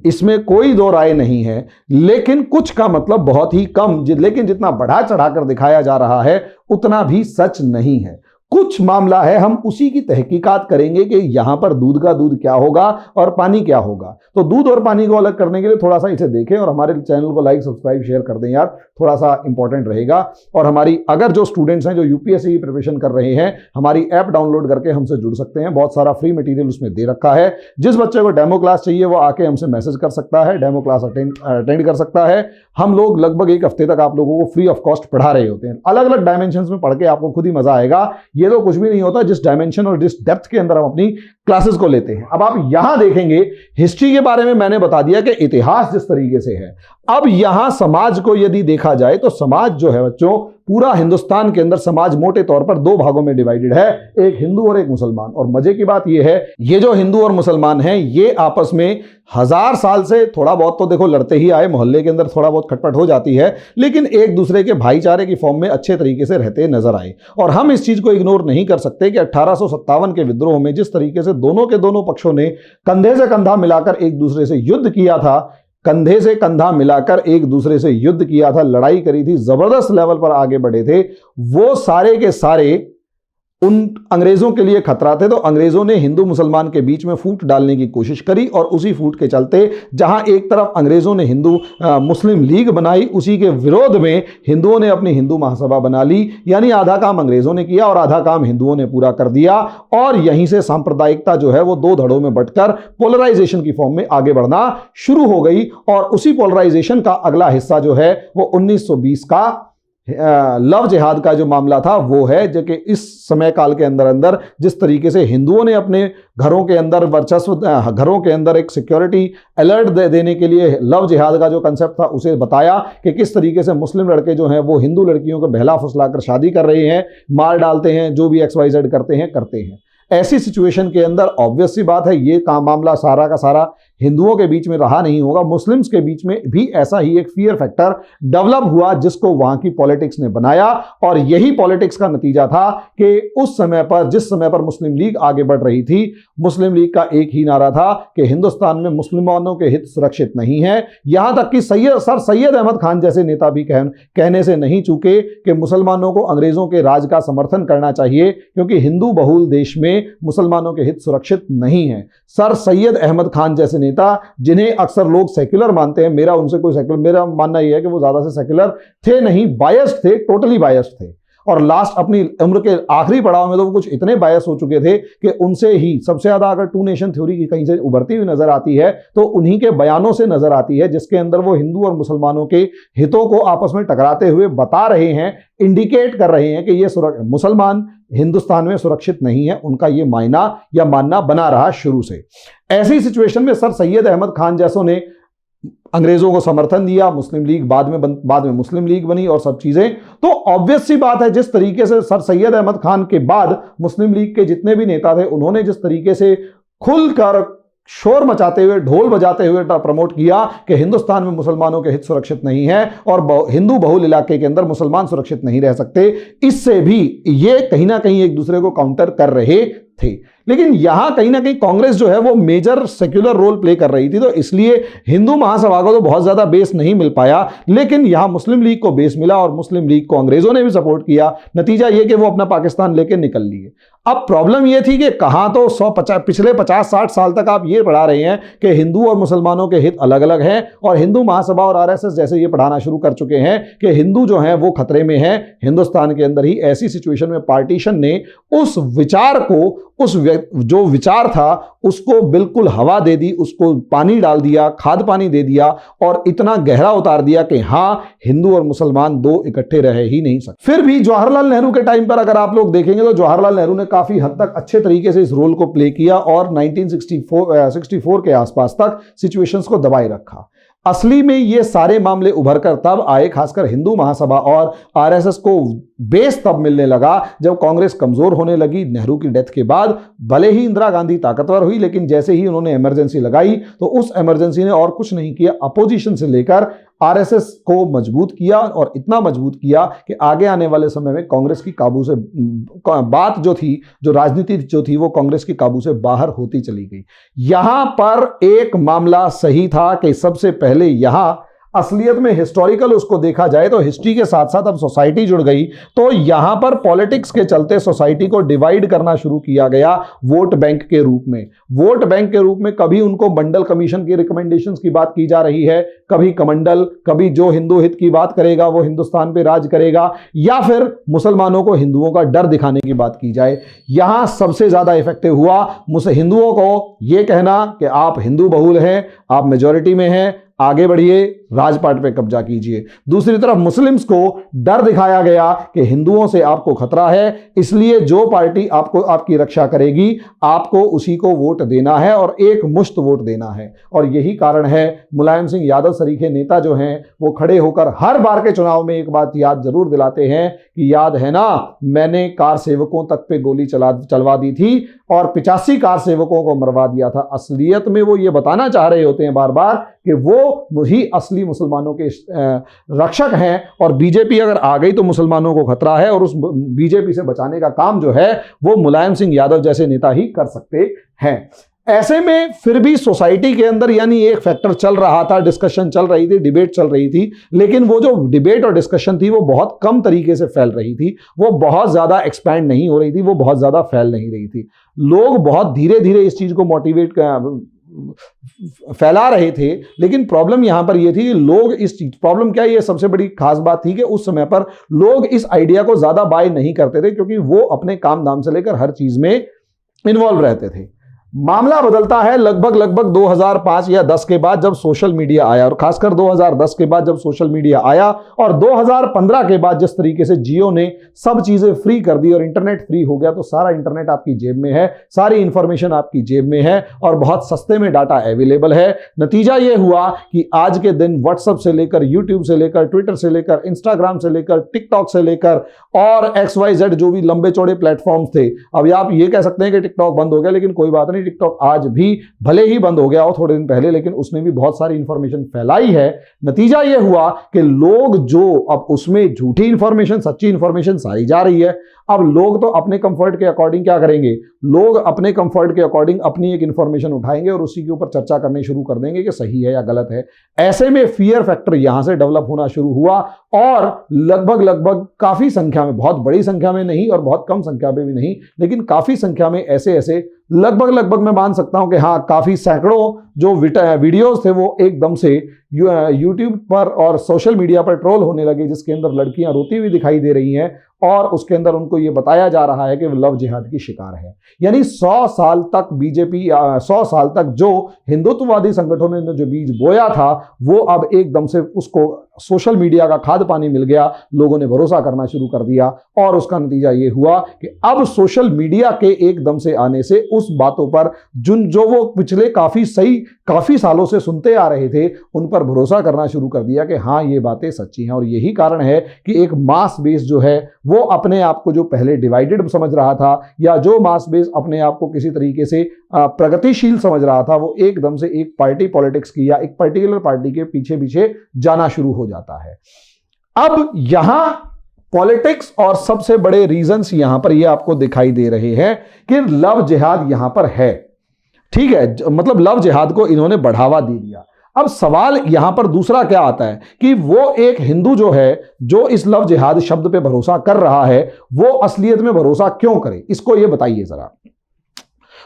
इसमें कोई दो राय नहीं है, लेकिन कुछ का मतलब बहुत ही कम। लेकिन जितना बढ़ा चढ़ाकर दिखाया जा रहा है उतना भी सच नहीं है। कुछ मामला है, हम उसी की तहकीकात करेंगे कि यहां पर दूध का दूध क्या होगा और पानी क्या होगा। तो दूध और पानी को अलग करने के लिए थोड़ा सा इसे देखें और हमारे चैनल को लाइक सब्सक्राइब शेयर कर दें यार, थोड़ा सा इंपॉर्टेंट रहेगा। और हमारी अगर जो स्टूडेंट्स हैं जो यूपीएससी की प्रिपरेशन कर रहे हैं, हमारी ऐप डाउनलोड करके हमसे जुड़ सकते हैं। बहुत सारा फ्री मटीरियल उसमें दे रखा है। जिस बच्चे को डेमो क्लास चाहिए वो आके हमसे मैसेज कर सकता है, डेमो क्लास अटेंड कर सकता है। हम लोग लगभग 1 हफ्ते तक आप लोगों को फ्री ऑफ कॉस्ट पढ़ा रहे होते हैं। अलग अलग डायमेंशन में पढ़ के आपको खुद ही मजा आएगा। ये तो कुछ भी नहीं होता जिस डायमेंशन और जिस डेप्थ के अंदर हम अपनी क्लासेस को लेते हैं। अब आप यहां देखेंगे हिस्ट्री के बारे में मैंने बता दिया कि इतिहास जिस तरीके से है। अब यहां समाज को यदि देखा जाए तो समाज जो है बच्चों, पूरा हिंदुस्तान के अंदर समाज मोटे तौर पर 2 भागों में डिवाइडेड है, एक हिंदू और एक मुसलमान। और मजे की बात यह है, ये जो हिंदू और मुसलमान हैं ये आपस में 1000 साल से थोड़ा बहुत तो देखो लड़ते ही आए, मोहल्ले के अंदर थोड़ा बहुत खटपट हो जाती है, लेकिन एक दूसरे के भाईचारे की फॉर्म में अच्छे तरीके से रहते नजर आए। और हम इस चीज को इग्नोर नहीं कर सकते कि 1857 के विद्रोह में जिस तरीके से दोनों के दोनों पक्षों ने कंधे से कंधा मिलाकर एक दूसरे से युद्ध किया था, कंधे से कंधा मिलाकर एक दूसरे से युद्ध किया था, लड़ाई करी थी, जबरदस्त लेवल पर आगे बढ़े थे, वो सारे के सारे उन अंग्रेजों के लिए खतरा थे। तो अंग्रेजों ने हिंदू मुसलमान के बीच में फूट डालने की कोशिश करी और उसी फूट के चलते जहां एक तरफ अंग्रेजों ने हिंदू मुस्लिम लीग बनाई, उसी के विरोध में हिंदुओं ने अपनी हिंदू महासभा बना ली। यानी आधा काम अंग्रेजों ने किया और आधा काम हिंदुओं ने पूरा कर दिया और यहीं से सांप्रदायिकता जो है वो दो धड़ों में बंटकर पोलराइजेशन की फॉर्म में आगे बढ़ना शुरू हो गई। और उसी पोलराइजेशन का अगला हिस्सा जो है वो 1920 का लव जिहाद का जो मामला था वो है, जो कि इस समय काल के अंदर अंदर जिस तरीके से हिंदुओं ने अपने घरों के अंदर वर्चस्व, घरों के अंदर एक सिक्योरिटी अलर्ट देने के लिए लव जिहाद का जो कंसेप्ट था उसे बताया कि किस तरीके से मुस्लिम लड़के जो हैं वो हिंदू लड़कियों को बहला फुसलाकर शादी कर रहे हैं, मार डालते हैं, जो भी XYZ करते हैं। ऐसी सिचुएशन के अंदर ऑब्वियस सी बात है ये काम मामला सारा का सारा हिंदुओं के बीच में रहा नहीं होगा, मुस्लिम्स के बीच में भी ऐसा ही एक फियर फैक्टर डेवलप हुआ जिसको वहां की पॉलिटिक्स ने बनाया। और यही पॉलिटिक्स का नतीजा था कि उस समय पर, जिस समय पर मुस्लिम लीग आगे बढ़ रही थी, मुस्लिम लीग का एक ही नारा था कि हिंदुस्तान में मुसलमानों के हित सुरक्षित नहीं है। यहां तक कि सर सैयद अहमद खान जैसे नेता भी कहने से नहीं चूके कि मुसलमानों को अंग्रेजों के राज का समर्थन करना चाहिए क्योंकि हिंदू बहुल देश में मुसलमानों के हित सुरक्षित नहीं है। सर सैयद अहमद खान जैसे नेता, जिन्हें अक्सर लोग सेक्युलर मानते हैं, मेरा उनसे कोई सेक्युलर, मेरा मानना यह है कि वो ज्यादा से सेक्युलर थे नहीं, बायस्ड थे, टोटली बायस्ड थे। और लास्ट अपनी उम्र के आखिरी पड़ाव में तो वो कुछ इतने बायस हो चुके थे कि उनसे ही सबसे ज्यादा अगर टू नेशन थ्योरी की कहीं से उभरती हुई नजर आती है तो उन्हीं के बयानों से नजर आती है, जिसके अंदर वो हिंदू और मुसलमानों के हितों को आपस में टकराते हुए बता रहे हैं, इंडिकेट कर रहे हैं कि ये मुसलमान हिंदुस्तान में सुरक्षित नहीं है। उनका ये मायना या मानना बना रहा शुरू से। ऐसी सिचुएशन में सर सैयद अहमद खान जैसों ने अंग्रेजों को समर्थन दिया, मुस्लिम लीग बाद में मुस्लिम लीग बनी और सब चीजें। तो ऑब्वियस सी बात है, जिस तरीके से सर सैयद अहमद खान के बाद मुस्लिम लीग के जितने भी नेता थे उन्होंने जिस तरीके से खुलकर शोर मचाते हुए, ढोल बजाते हुए प्रमोट किया कि हिंदुस्तान में मुसलमानों के हित सुरक्षित नहीं है और हिंदू बहुल इलाके के अंदर मुसलमान सुरक्षित नहीं रह सकते, इससे भी ये कहीं ना कहीं एक दूसरे को काउंटर कर रहे थे। लेकिन यहां कहीं ना कहीं कांग्रेस जो है वो मेजर सेक्युलर रोल प्ले कर रही थी, तो इसलिए हिंदू महासभा को तो बहुत ज्यादा बेस नहीं मिल पाया, लेकिन यहां मुस्लिम लीग को बेस मिला और मुस्लिम लीग को अंग्रेजों ने भी सपोर्ट किया। नतीजा यह कि वो अपना पाकिस्तान लेके निकल लिए। अब प्रॉब्लम यह थी कि कहां तो पिछले 50-60 साल तक आप ये पढ़ा रहे हैं कि हिंदू और मुसलमानों के हित अलग अलग हैं, और हिंदू महासभा और RSS जैसे ये पढ़ाना शुरू कर चुके हैं कि हिंदू जो हैं वो खतरे में हैं हिंदुस्तान के अंदर ही। ऐसी सिचुएशन में पार्टीशन ने उस विचार को, उस जो विचार था उसको बिल्कुल हवा दे दी, उसको पानी डाल दिया, खाद पानी दे दिया और इतना गहरा उतार दिया कि हां, हिंदू और मुसलमान दो इकट्ठे रह ही नहीं सकते। फिर भी जवाहरलाल नेहरू के टाइम पर अगर आप लोग देखेंगे तो जवाहरलाल नेहरू ने काफी हद तक अच्छे तरीके से इस रोल को प्ले किया और 1964 के आसपास तक सिचुएशंस को दबाए रखा। असली में ये सारे मामले उभरकर तब आए, खासकर हिंदू महासभा और RSS को बेस तब मिलने लगा जब कांग्रेस कमजोर होने लगी नेहरू की डेथ के बाद। भले ही इंदिरा गांधी ताकतवर हुई, लेकिन जैसे ही उन्होंने इमरजेंसी लगाई तो उस इमरजेंसी ने और कुछ नहीं किया, अपोजिशन से लेकर RSS को मजबूत किया, और इतना मजबूत किया कि आगे आने वाले समय में कांग्रेस की काबू से बात जो थी, जो राजनीति जो थी, वो कांग्रेस की काबू से बाहर होती चली गई। यहां पर एक मामला सही था कि सबसे पहले यहां असलियत में हिस्टोरिकल उसको देखा जाए तो हिस्ट्री के साथ साथ अब सोसाइटी जुड़ गई, तो यहां पर पॉलिटिक्स के चलते सोसाइटी को डिवाइड करना शुरू किया गया वोट बैंक के रूप में। वोट बैंक के रूप में कभी उनको मंडल कमीशन की रिकमेंडेशंस की बात की जा रही है, कभी कमंडल, कभी जो हिंदू हित की बात करेगा वो हिंदुस्तान पे राज करेगा, या फिर मुसलमानों को हिंदुओं का डर दिखाने की बात की जाए। यहां सबसे ज्यादा इफेक्टिव हुआ हिंदुओं को यह कहना कि आप हिंदू बहुल हैं, आप मेजॉरिटी में हैं, आगे बढ़िए, राजपाट पे कब्जा कीजिए। दूसरी तरफ मुस्लिम्स को डर दिखाया गया कि हिंदुओं से आपको खतरा है, इसलिए जो पार्टी आपको आपकी रक्षा करेगी आपको उसी को वोट देना है और एक मुश्त वोट देना है। और यही कारण है मुलायम सिंह यादव सरीखे नेता जो हैं वो खड़े होकर हर बार के चुनाव में एक बात याद जरूर दिलाते हैं कि याद है ना, मैंने कार सेवकों तक पे गोली चलवा दी थी और 85 कार सेवकों को मरवा दिया था। असलियत में वो ये बताना चाह रहे होते हैं बार बार कि वो ही असली असली मुसलमानों के रक्षक हैं, और बीजेपी अगर आ गई तो मुसलमानों को खतरा है, और उस बीजेपी से बचाने का काम जो है वो मुलायम सिंह यादव जैसे नेता ही कर सकते हैं। ऐसे में फिर भी सोसाइटी के अंदर यानी एक फैक्टर चल रहा था, डिस्कशन चल रही थी, डिबेट चल रही थी, लेकिन वो जो डिबेट और डिस्कशन थी वो बहुत कम तरीके से फैल रही थी, वो बहुत ज्यादा एक्सपैंड नहीं हो रही थी, वो बहुत ज्यादा फैल नहीं रही थी। लोग बहुत धीरे धीरे इस चीज को मोटिवेट फैला रहे थे, लेकिन प्रॉब्लम यहां पर यह थी कि लोग इस चीज, प्रॉब्लम क्या, ये सबसे बड़ी खास बात थी कि उस समय पर लोग इस आइडिया को ज्यादा बाय नहीं करते थे, क्योंकि वो अपने काम धाम से लेकर हर चीज में इन्वॉल्व रहते थे। मामला बदलता है लगभग 2005 या 10 के बाद, जब सोशल मीडिया आया, और खासकर 2010 के बाद जब सोशल मीडिया आया, और 2015 के बाद जिस तरीके से जियो ने सब चीजें फ्री कर दी और इंटरनेट फ्री हो गया, तो सारा इंटरनेट आपकी जेब में है, सारी इंफॉर्मेशन आपकी जेब में है, और बहुत सस्ते में डाटा अवेलेबल है। नतीजा यह हुआ कि आज के दिन व्हाट्सएप से लेकर, यूट्यूब से लेकर, ट्विटर से लेकर, इंस्टाग्राम से लेकर, टिकटॉक से लेकर, और XYZ जो भी लंबे चौड़े प्लेटफॉर्म्स थे, अब आप ये कह सकते हैं कि टिकटॉक बंद हो गया, लेकिन कोई बात नहीं, टिकटॉक आज भी भले ही बंद हो गया हो थोड़े दिन पहले, लेकिन उसने भी बहुत सारी इंफॉर्मेशन फैलाई है। नतीजा यह हुआ कि लोग जो अब उसमें झूठी इंफॉर्मेशन, सच्ची इंफॉर्मेशन सारी जा रही है। अब लोग तो अपने कंफर्ट के अकॉर्डिंग क्या करेंगे, लोग अपने कंफर्ट के अकॉर्डिंग अपनी एक इंफॉर्मेशन उठाएंगे और उसी के ऊपर चर्चा करनी शुरू कर देंगे कि सही है या गलत है। ऐसे में फियर फैक्टर यहां से डेवलप होना शुरू हुआ, और लगभग काफी संख्या में, बहुत बड़ी संख्या में नहीं और बहुत कम संख्या में भी नहीं, लेकिन काफी संख्या में ऐसे लगभग मैं मान सकता हूं कि हाँ, काफी सैकड़ों जो वीडियोस थे वो एकदम से यूट्यूब पर और सोशल मीडिया पर ट्रोल होने लगे, जिसके अंदर लड़कियां रोती हुई दिखाई दे रही हैं, और उसके अंदर उनको ये बताया जा रहा है कि वो लव जिहाद की शिकार है। यानी 100 साल तक बीजेपी, 100 साल तक जो हिंदुत्ववादी संगठनों ने जो बीज बोया था, वो अब एकदम से उसको सोशल मीडिया का खाद पानी मिल गया, लोगों ने भरोसा करना शुरू कर दिया, और उसका नतीजा ये हुआ कि अब सोशल मीडिया के एकदम से आने से उस बातों पर जो वो पिछले काफी सालों से सुनते आ रहे थे, उन पर भरोसा करना शुरू कर दिया कि हाँ, ये बातें सच्ची हैं। और यही कारण है कि एक मास बेस जो है वो अपने आप को, जो पहले डिवाइडेड समझ रहा था, या जो मास बेस अपने आप को किसी तरीके से प्रगतिशील समझ रहा था, वो एकदम से एक पार्टी पॉलिटिक्स की या एक पर्टिकुलर पार्टी के पीछे जाना शुरू हो जाता है। अब यहां पॉलिटिक्स और सबसे बड़े रीजंस यहां पर ये आपको दिखाई दे रहे हैं कि लव जिहाद यहां पर है, ठीक है, मतलब लव जिहाद को इन्होंने बढ़ावा दे दिया। अब सवाल यहां पर दूसरा क्या आता है कि वो एक हिंदू जो है, जो इस लव जिहाद शब्द पे भरोसा कर रहा है, वो असलियत में भरोसा क्यों करे, इसको ये बताइए जरा।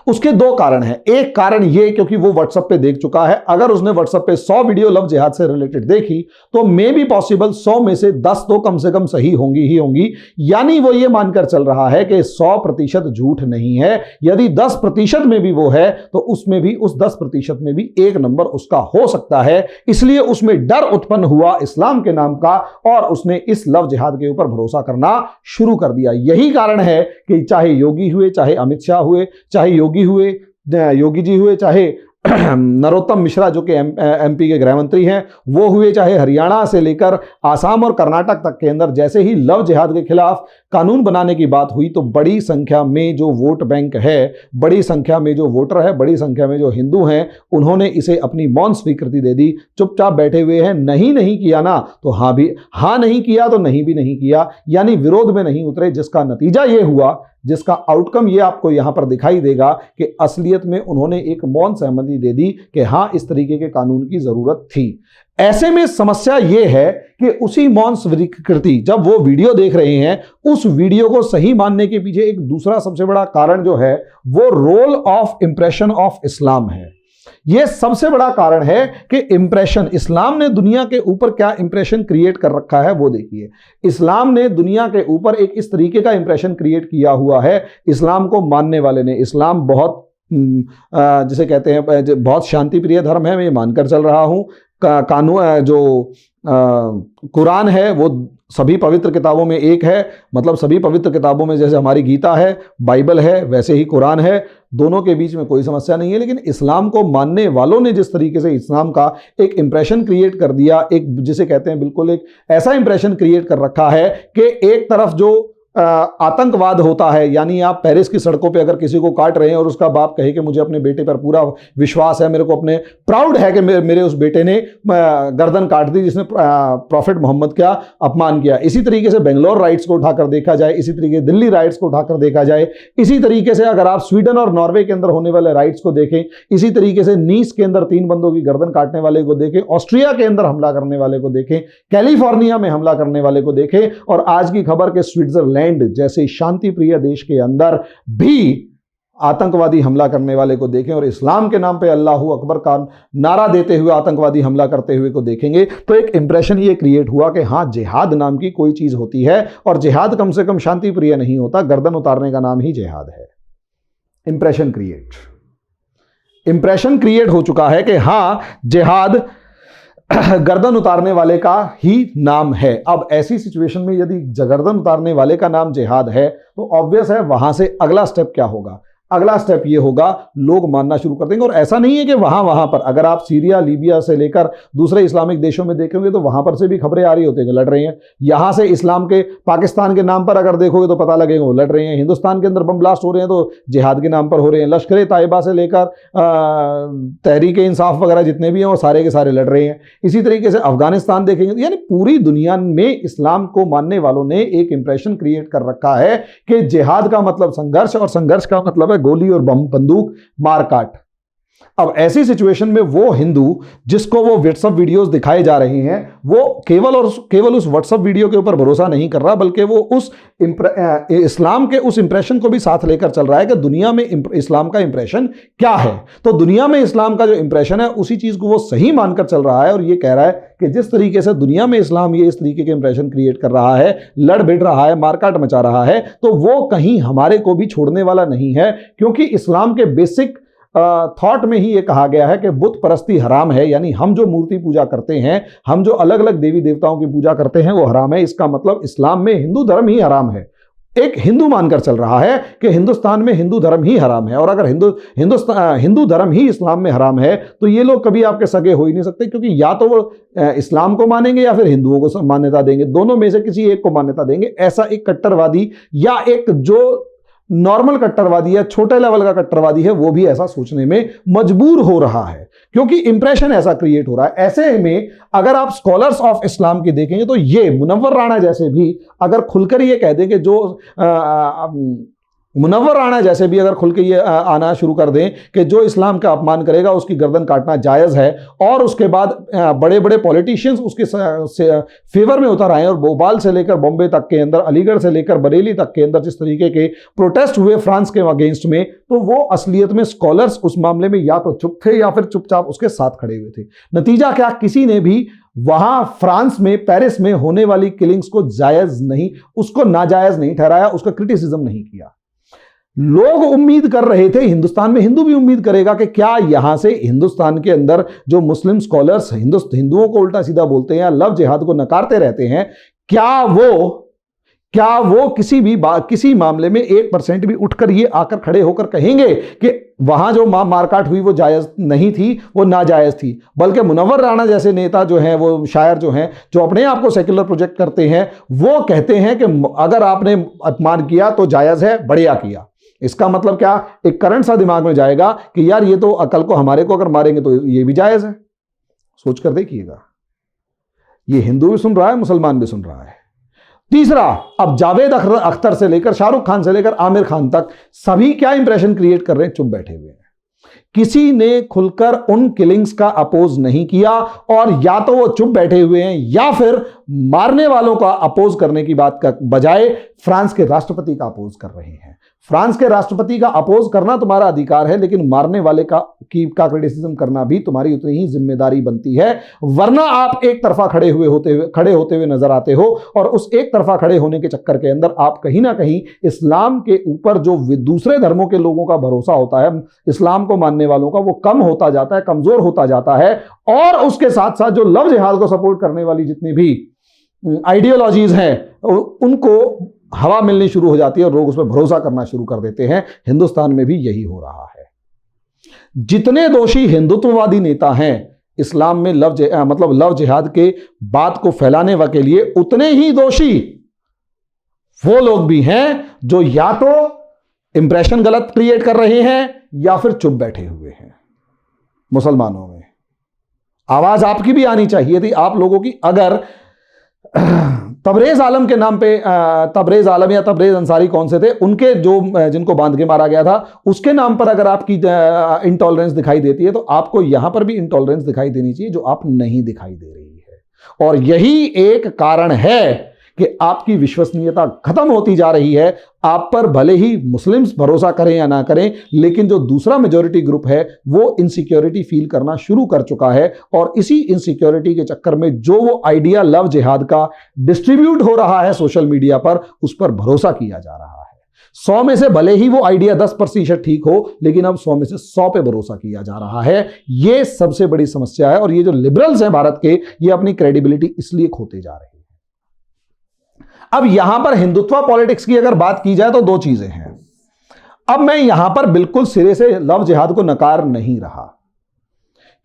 उसके दो कारण हैं। एक कारण ये क्योंकि वो व्हाट्सएप पे देख चुका है, अगर उसने व्हाट्सएप पे 100 वीडियो लव जिहाद से रिलेटेड देखी तो मे बी पॉसिबल 100 में से 10 तो कम से कम सही होंगी ही होंगी। यानी वो ये मानकर चल रहा है कि 100% झूठ नहीं है। यदि 10% में भी वो है तो उसमें भी, उस 10% में भी एक नंबर उसका हो सकता है। इसलिए उसमें डर उत्पन्न हुआ इस्लाम के नाम का, और उसने इस लव जिहाद के ऊपर भरोसा करना शुरू कर दिया। यही कारण है कि चाहे योगी हुए, चाहे अमित शाह हुए, चाहे योगी जी हुए, चाहे नरोत्तम मिश्रा जो कि MP के गृह मंत्री हैं वो हुए, चाहे हरियाणा से लेकर आसाम और कर्नाटक तक के अंदर जैसे ही लव जिहाद के खिलाफ कानून बनाने की बात हुई, तो बड़ी संख्या में जो वोट बैंक है, बड़ी संख्या में जो वोटर है, बड़ी संख्या में जो हिंदू हैं, उन्होंने इसे अपनी मौन स्वीकृति दे दी, चुपचाप बैठे हुए हैं। नहीं किया ना तो हाँ भी, हाँ नहीं किया तो नहीं भी नहीं किया, यानी विरोध में नहीं उतरे, जिसका नतीजा ये हुआ, जिसका आउटकम ये आपको यहां पर दिखाई देगा कि असलियत में उन्होंने एक मौन सहमति दे दी कि हां, इस तरीके के कानून की जरूरत थी। ऐसे में समस्या ये है कि उसी मौन स्वीकृति, जब वो वीडियो देख रहे हैं, उस वीडियो को सही मानने के पीछे एक दूसरा सबसे बड़ा कारण जो है वो role of impression of Islam है। यह सबसे बड़ा कारण है कि इंप्रेशन, इस्लाम ने दुनिया के ऊपर क्या इंप्रेशन क्रिएट कर रखा है वो देखिए। इस्लाम ने दुनिया के ऊपर एक इस तरीके का इंप्रेशन क्रिएट किया हुआ है, इस्लाम को मानने वाले ने। इस्लाम बहुत जिसे कहते हैं बहुत शांति प्रिय धर्म है, मैं मानकर चल रहा हूं। कानून जो कुरान है वो सभी पवित्र किताबों में एक है, मतलब सभी पवित्र किताबों में जैसे हमारी गीता है, बाइबल है, वैसे ही कुरान है, दोनों के बीच में कोई समस्या नहीं है। लेकिन इस्लाम को मानने वालों ने जिस तरीके से इस्लाम का एक इंप्रेशन क्रिएट कर दिया, एक जिसे कहते हैं बिल्कुल एक ऐसा इंप्रेशन क्रिएट कर रखा है कि एक तरफ जो आतंकवाद होता है, यानी आप पेरिस की सड़कों पे अगर किसी को काट रहे हैं और उसका बाप कहे कि मुझे अपने बेटे पर पूरा विश्वास है, मेरे को अपने प्राउड है कि मेरे उस बेटे ने गर्दन काट दी जिसने प्रॉफिट मोहम्मद का अपमान किया। इसी तरीके से बेंगलोर राइट्स को उठाकर देखा जाए, इसी तरीके से दिल्ली राइट्स को उठाकर देखा जाए, इसी तरीके से अगर आप स्वीडन और नॉर्वे के अंदर होने वाले राइट्स को देखें, इसी तरीके से नीस के अंदर 3 बंदों की गर्दन काटने वाले को देखें, ऑस्ट्रिया के अंदर हमला करने वाले को देखें, कैलिफोर्निया में हमला करने वाले को देखें, और आज की खबर के स्विट्जरलैंड जैसे शांति प्रिय देश के अंदर भी आतंकवादी हमला करने वाले को देखें और इस्लाम के नाम पे अल्लाहू अकबर का नारा देते हुए आतंकवादी हमला करते हुए को देखेंगे, तो एक इंप्रेशन ये क्रिएट हुआ कि हाँ, जिहाद नाम की कोई चीज होती है, और जिहाद कम से कम शांति प्रिय नहीं होता, गर्दन उतारने का नाम ही जिहाद है। इंप्रेशन क्रिएट हो चुका है कि हाँ, जिहाद गर्दन उतारने वाले का ही नाम है। अब ऐसी सिचुएशन में यदि गर्दन उतारने वाले का नाम जिहाद है तो ऑब्वियस है वहां से अगला स्टेप क्या होगा। अगला स्टेप ये होगा, लोग मानना शुरू कर देंगे। और ऐसा नहीं है कि वहां पर, अगर आप सीरिया, लीबिया से लेकर दूसरे इस्लामिक देशों में देखेंगे तो वहां पर से भी खबरें आ रही होती है कि लड़ रहे हैं। यहां से इस्लाम के पाकिस्तान के नाम पर अगर देखोगे तो पता लगेगा वो लड़ रहे हैं। हिंदुस्तान के अंदर बम ब्लास्ट हो रहे हैं तो जिहाद के नाम पर हो रहे हैं। लश्कर तैयबा से लेकर तहरीक इंसाफ वगैरह जितने भी हैं वो सारे के सारे लड़ रहे हैं। इसी तरीके से अफगानिस्तान देखेंगे, यानी पूरी दुनिया में इस्लाम को मानने वालों ने एक इंप्रेशन क्रिएट कर रखा है कि जिहाद का मतलब संघर्ष, और संघर्ष का मतलब है गोली और बम बंदूक मारकाट। अब ऐसी सिचुएशन में वो हिंदू जिसको वो व्हाट्सएप वीडियोस दिखाए जा रहे हैं, वो केवल उस व्हाट्सएप वीडियो के ऊपर भरोसा नहीं कर रहा, बल्कि वो उस इस्लाम के उस इंप्रेशन को भी साथ लेकर चल रहा है कि दुनिया में इस्लाम का इंप्रेशन क्या है। तो दुनिया में इस्लाम का जो इंप्रेशन है उसी चीज को वो सही मानकर चल रहा है, और ये कह रहा है कि जिस तरीके से दुनिया में इस्लाम ये इस तरीके के इंप्रेशन क्रिएट कर रहा है, लड़ भिड़ रहा है, मारकाट मचा रहा है, तो वो कहीं हमारे को भी छोड़ने वाला नहीं है। क्योंकि इस्लाम के बेसिक थॉट में ही ये कहा गया है कि बुत परस्ती हराम है, यानी हम जो मूर्ति पूजा करते हैं, हम जो अलग अलग देवी देवताओं की पूजा करते हैं वो हराम है। इसका मतलब इस्लाम में हिंदू धर्म ही हराम है। एक हिंदू मानकर चल रहा है कि हिंदुस्तान में हिंदू धर्म ही हराम है, और अगर हिंदू धर्म ही इस्लाम में हराम है तो ये लोग कभी आपके सगे हो ही नहीं सकते, क्योंकि या तो वो इस्लाम को मानेंगे या फिर हिंदुओं को मान्यता देंगे, दोनों में से किसी एक को मान्यता देंगे। ऐसा एक कट्टरवादी या एक जो नॉर्मल कट्टरवादी या छोटे लेवल का कट्टरवादी है वो भी ऐसा सोचने में मजबूर हो रहा है, क्योंकि इंप्रेशन ऐसा क्रिएट हो रहा है। ऐसे में अगर आप स्कॉलर्स ऑफ इस्लाम की देखेंगे तो ये मुनव्वर राणा जैसे भी अगर खुलकर ये कह दें कि जो मुनव्वर राणा जैसे भी अगर खुल के ये आना शुरू कर दें कि जो इस्लाम का अपमान करेगा उसकी गर्दन काटना जायज़ है, और उसके बाद बड़े बड़े पॉलिटिशियंस उसके फेवर में उतर आए, और भोपाल से लेकर बॉम्बे तक के अंदर, अलीगढ़ से लेकर बरेली तक के अंदर जिस तरीके के प्रोटेस्ट हुए फ्रांस के अगेंस्ट में, तो वो असलियत में स्कॉलर्स उस मामले में या तो चुप थे या फिर चुपचाप उसके साथ खड़े हुए थे। नतीजा क्या, किसी ने भी वहां फ्रांस में, पेरिस में होने वाली किलिंग्स को जायज नहीं, उसको नाजायज नहीं ठहराया, उसका क्रिटिसिज्म नहीं किया। लोग उम्मीद कर रहे थे, हिंदुस्तान में हिंदू भी उम्मीद करेगा कि क्या यहां से हिंदुस्तान के अंदर जो मुस्लिम स्कॉलर्स हिंदुओं को उल्टा सीधा बोलते हैं या लव जिहाद को नकारते रहते हैं, क्या वो किसी मामले में 1% भी उठकर ये आकर खड़े होकर कहेंगे कि वहां जो मारकाट हुई वो जायज नहीं थी, वो नाजायज थी। बल्कि मुनव्वर राणा जैसे नेता जो हैं, वो शायर जो हैं, जो अपने आप को सेक्युलर प्रोजेक्ट करते हैं, वो कहते हैं कि अगर आपने अपमान किया तो जायज है, बढ़िया किया। इसका मतलब क्या, एक करंट सा दिमाग में जाएगा कि यार ये तो अकल को, हमारे को अगर मारेंगे तो ये भी जायज है। सोच कर देखिएगा, ये हिंदू भी सुन रहा है, मुसलमान भी सुन रहा है। तीसरा, अब जावेद अख्तर से लेकर शाहरुख खान से लेकर आमिर खान तक सभी क्या इंप्रेशन क्रिएट कर रहे हैं, चुप बैठे हुए हैं। किसी ने खुलकर उन किलिंग्स का अपोज नहीं किया, और या तो वो चुप बैठे हुए हैं या फिर मारने वालों का अपोज करने की बात का बजाय फ्रांस के राष्ट्रपति का अपोज कर रहे हैं। फ्रांस के राष्ट्रपति का अपोज करना तुम्हारा अधिकार है, लेकिन मारने वाले का क्रिटिसिज्म करना भी तुम्हारी उतनी ही जिम्मेदारी बनती है, वरना आप एक तरफा खड़े होते हुए नजर आते हो, और उस एक तरफा खड़े होने के चक्कर के अंदर आप कहीं ना कहीं इस्लाम के ऊपर जो दूसरे धर्मों के लोगों का भरोसा होता है, इस्लाम को मानने वालों का, वो कम होता जाता है, कमजोर होता जाता है। और उसके साथ साथ जो लव जिहाद को सपोर्ट करने वाली जितनी भी आइडियोलॉजीज हैं, उनको हवा मिलनी शुरू हो जाती है और लोग उस पर भरोसा करना शुरू कर देते हैं। हिंदुस्तान में भी यही हो रहा है। जितने दोषी हिंदुत्ववादी नेता हैं इस्लाम में लव जिहाद के बात को फैलाने के लिए, उतने ही दोषी वो लोग भी हैं जो या तो इंप्रेशन गलत क्रिएट कर रहे हैं या फिर चुप बैठे हुए हैं। मुसलमानों में आवाज आपकी भी आनी चाहिए थी, आप लोगों की। अगर तबरेज आलम के नाम पे, तबरेज आलम या तबरेज अंसारी कौन से थे, उनके जो जिनको बांध के मारा गया था, उसके नाम पर अगर आपकी इंटॉलरेंस दिखाई देती है तो आपको यहां पर भी इंटॉलरेंस दिखाई देनी चाहिए, जो आप नहीं दिखाई दे रही है। और यही एक कारण है कि आपकी विश्वसनीयता खत्म होती जा रही है। आप पर भले ही मुस्लिम्स भरोसा करें या ना करें, लेकिन जो दूसरा मेजॉरिटी ग्रुप है वो इनसिक्योरिटी फील करना शुरू कर चुका है। और इसी इनसिक्योरिटी के चक्कर में जो वो आइडिया लव जिहाद का डिस्ट्रीब्यूट हो रहा है सोशल मीडिया पर, उस पर भरोसा किया जा रहा है। 100 में से भले ही वो आइडिया 10% ठीक हो, लेकिन अब 100 में से 100 पे भरोसा किया जा रहा है। ये सबसे बड़ी समस्या है। और ये जो लिबरल्स हैं भारत के, ये अपनी क्रेडिबिलिटी इसलिए खोते जा रहे हैं। अब यहां पर हिंदुत्व पॉलिटिक्स की अगर बात की जाए तो दो चीजें हैं। अब मैं यहां पर बिल्कुल सिरे से लव जिहाद को नकार नहीं रहा,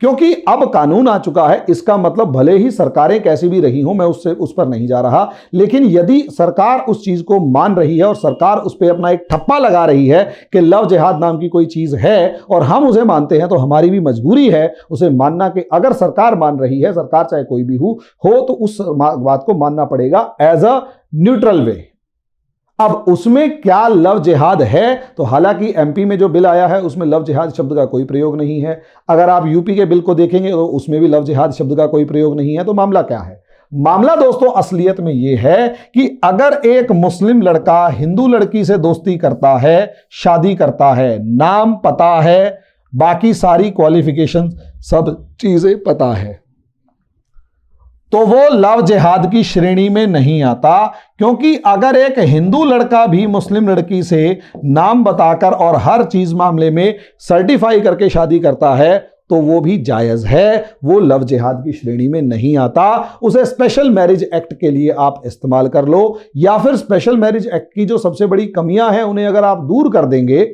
क्योंकि अब कानून आ चुका है। इसका मतलब भले ही सरकारें कैसी भी रही हों, मैं उस पर नहीं जा रहा, लेकिन यदि सरकार उस चीज को मान रही है और सरकार उस पर अपना एक ठप्पा लगा रही है कि लव जिहाद नाम की कोई चीज है और हम उसे मानते हैं, तो हमारी भी मजबूरी है उसे मानना। कि अगर सरकार मान रही है, सरकार चाहे कोई भी हो तो उस बात को मानना पड़ेगा एज अ न्यूट्रल वे। अब उसमें क्या लव जिहाद है? तो हालांकि एमपी में जो बिल आया है उसमें लव जिहाद शब्द का कोई प्रयोग नहीं है। अगर आप यूपी के बिल को देखेंगे तो उसमें भी लव जिहाद शब्द का कोई प्रयोग नहीं है। तो मामला क्या है? मामला दोस्तों असलियत में यह है कि अगर एक मुस्लिम लड़का हिंदू लड़की से दोस्ती करता है, शादी करता है, नाम पता है, बाकी सारी क्वालिफिकेशन सब चीजें पता है, तो वो लव जिहाद की श्रेणी में नहीं आता। क्योंकि अगर एक हिंदू लड़का भी मुस्लिम लड़की से नाम बताकर और हर चीज मामले में सर्टिफाई करके शादी करता है तो वो भी जायज है, वो लव जिहाद की श्रेणी में नहीं आता। उसे स्पेशल मैरिज एक्ट के लिए आप इस्तेमाल कर लो, या फिर स्पेशल मैरिज एक्ट की जो सबसे बड़ी कमियां हैं उन्हें अगर आप दूर कर देंगे,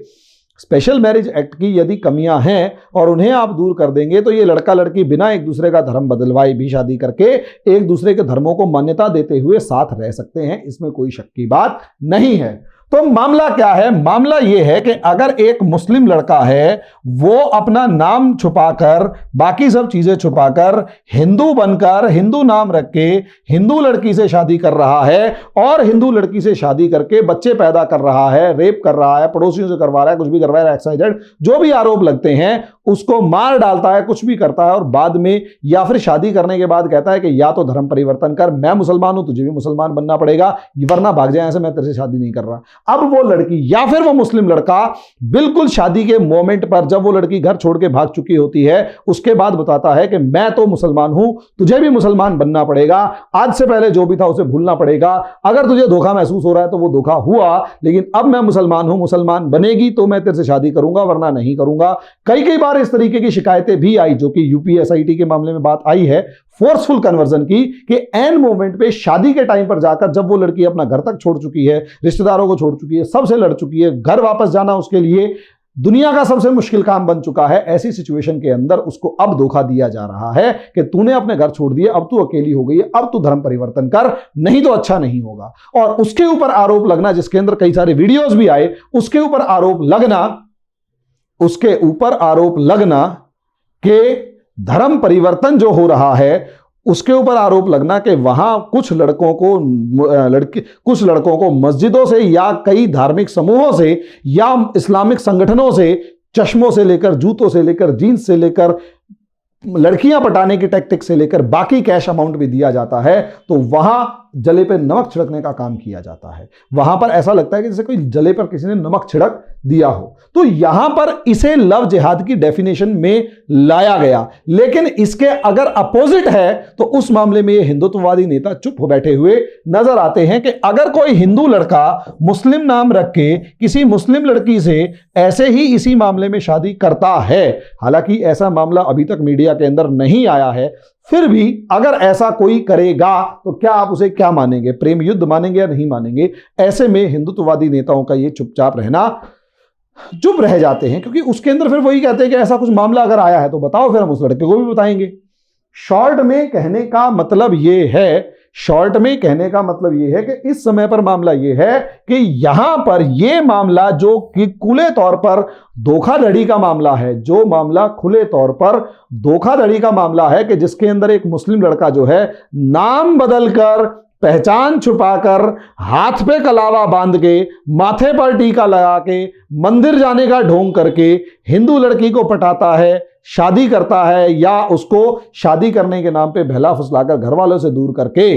स्पेशल मैरिज एक्ट की यदि कमियां हैं और उन्हें आप दूर कर देंगे, तो ये लड़का लड़की बिना एक दूसरे का धर्म बदलवाए भी शादी करके एक दूसरे के धर्मों को मान्यता देते हुए साथ रह सकते हैं। इसमें कोई शक की बात नहीं है। तो मामला क्या है? मामला यह है कि अगर एक मुस्लिम लड़का है, वो अपना नाम छुपाकर, बाकी सब चीजें छुपाकर, हिंदू बनकर, हिंदू नाम रख के हिंदू लड़की से शादी कर रहा है और हिंदू लड़की से शादी करके बच्चे पैदा कर रहा है, रेप कर रहा है, पड़ोसियों से करवा रहा है, कुछ भी करवा रहा है, XYZ जो भी आरोप लगते हैं, उसको मार डालता है, कुछ भी करता है, और बाद में या फिर शादी करने के बाद कहता है कि या तो धर्म परिवर्तन कर, मैं मुसलमान हूं, तुझे भी मुसलमान बनना पड़ेगा, वरना भाग जाए ऐसे, मैं तेरे से शादी नहीं कर रहा। अब वो लड़की या फिर वो मुस्लिम लड़का बिल्कुल शादी के मोमेंट पर, जब वो लड़की घर छोड़ के भाग चुकी होती है, उसके बाद बताता है कि मैं तो मुसलमान हूं, तुझे भी मुसलमान बनना पड़ेगा, आज से पहले जो भी था उसे भूलना पड़ेगा, अगर तुझे धोखा महसूस हो रहा है तो वो धोखा हुआ, लेकिन अब मैं मुसलमान हूं, मुसलमान बनेगी तो मैं तेरे से शादी करूंगा, वरना नहीं करूंगा। कई बार इस तरीके की शिकायतें भी आई, जो कि यूपीएसआईटी के मामले में बात आई है, फोर्सफुल कन्वर्जन की, कि एन मोमेंट पे शादी के टाइम पर जाकर, जब वो लड़की अपना घर तक छोड़ चुकी है, रिश्तेदारों को छोड़ चुकी है, सबसे लड़ चुकी है, घर वापस जाना उसके लिए दुनिया का सबसे मुश्किल काम बन चुका है, ऐसी सिचुएशन के अंदर उसको अब धोखा दिया जा रहा है कि तूने अपने घर छोड़ दिए, अब तू अकेली हो गई है, अब तू धर्म परिवर्तन कर, नहीं तो अच्छा नहीं होगा। और उसके ऊपर आरोप लगना, जिसके अंदर कई सारे वीडियोस भी आए, उसके ऊपर आरोप लगना कि धर्म परिवर्तन जो हो रहा है, उसके ऊपर आरोप लगना कि वहां कुछ लड़कों को मस्जिदों से या कई धार्मिक समूहों से या इस्लामिक संगठनों से चश्मों से लेकर, जूतों से लेकर, जीन्स से लेकर, लड़कियां पटाने की टैक्टिक से लेकर बाकी कैश अमाउंट भी दिया जाता है, तो वहां जले पे नमक छिड़कने का काम किया जाता है। वहां पर ऐसा लगता है कि जैसे कोई जले पर किसी ने नमक छिड़क दिया हो। तो यहां पर इसे लव जिहाद की डेफिनेशन में लाया गया, लेकिन इसके अगर अपोजिट है तो उस मामले में ये हिंदुत्ववादी नेता चुप हो बैठे हुए नजर आते हैं कि अगर कोई हिंदू लड़का मुस्लिम नाम रख के किसी मुस्लिम लड़की से ऐसे ही इसी मामले में शादी करता है, हालांकि ऐसा मामला अभी तक मीडिया के अंदर नहीं आया है, फिर भी अगर ऐसा कोई करेगा तो क्या आप उसे क्या मानेंगे? प्रेम युद्ध मानेंगे या नहीं मानेंगे? ऐसे में हिंदुत्ववादी नेताओं का ये चुपचाप रहना, चुप रह जाते हैं, क्योंकि उसके अंदर फिर वही कहते हैं कि ऐसा कुछ मामला अगर आया है तो बताओ, फिर हम उस लड़के को भी बताएंगे। शॉर्ट में कहने का मतलब ये है, शॉर्ट में कहने का मतलब यह है कि इस समय पर मामला यह है कि यहां पर यह मामला जो कि खुले तौर पर धोखाधड़ी का मामला है, जो मामला खुले तौर पर धोखाधड़ी का मामला है कि जिसके अंदर एक मुस्लिम लड़का जो है नाम बदलकर, पहचान छुपाकर, हाथ पे कलावा बांध के, माथे पर टीका लगा के, मंदिर जाने का ढोंग करके हिंदू लड़की को पटाता है, शादी करता है, या उसको शादी करने के नाम पे बहला फुसलाकर घर वालों से दूर करके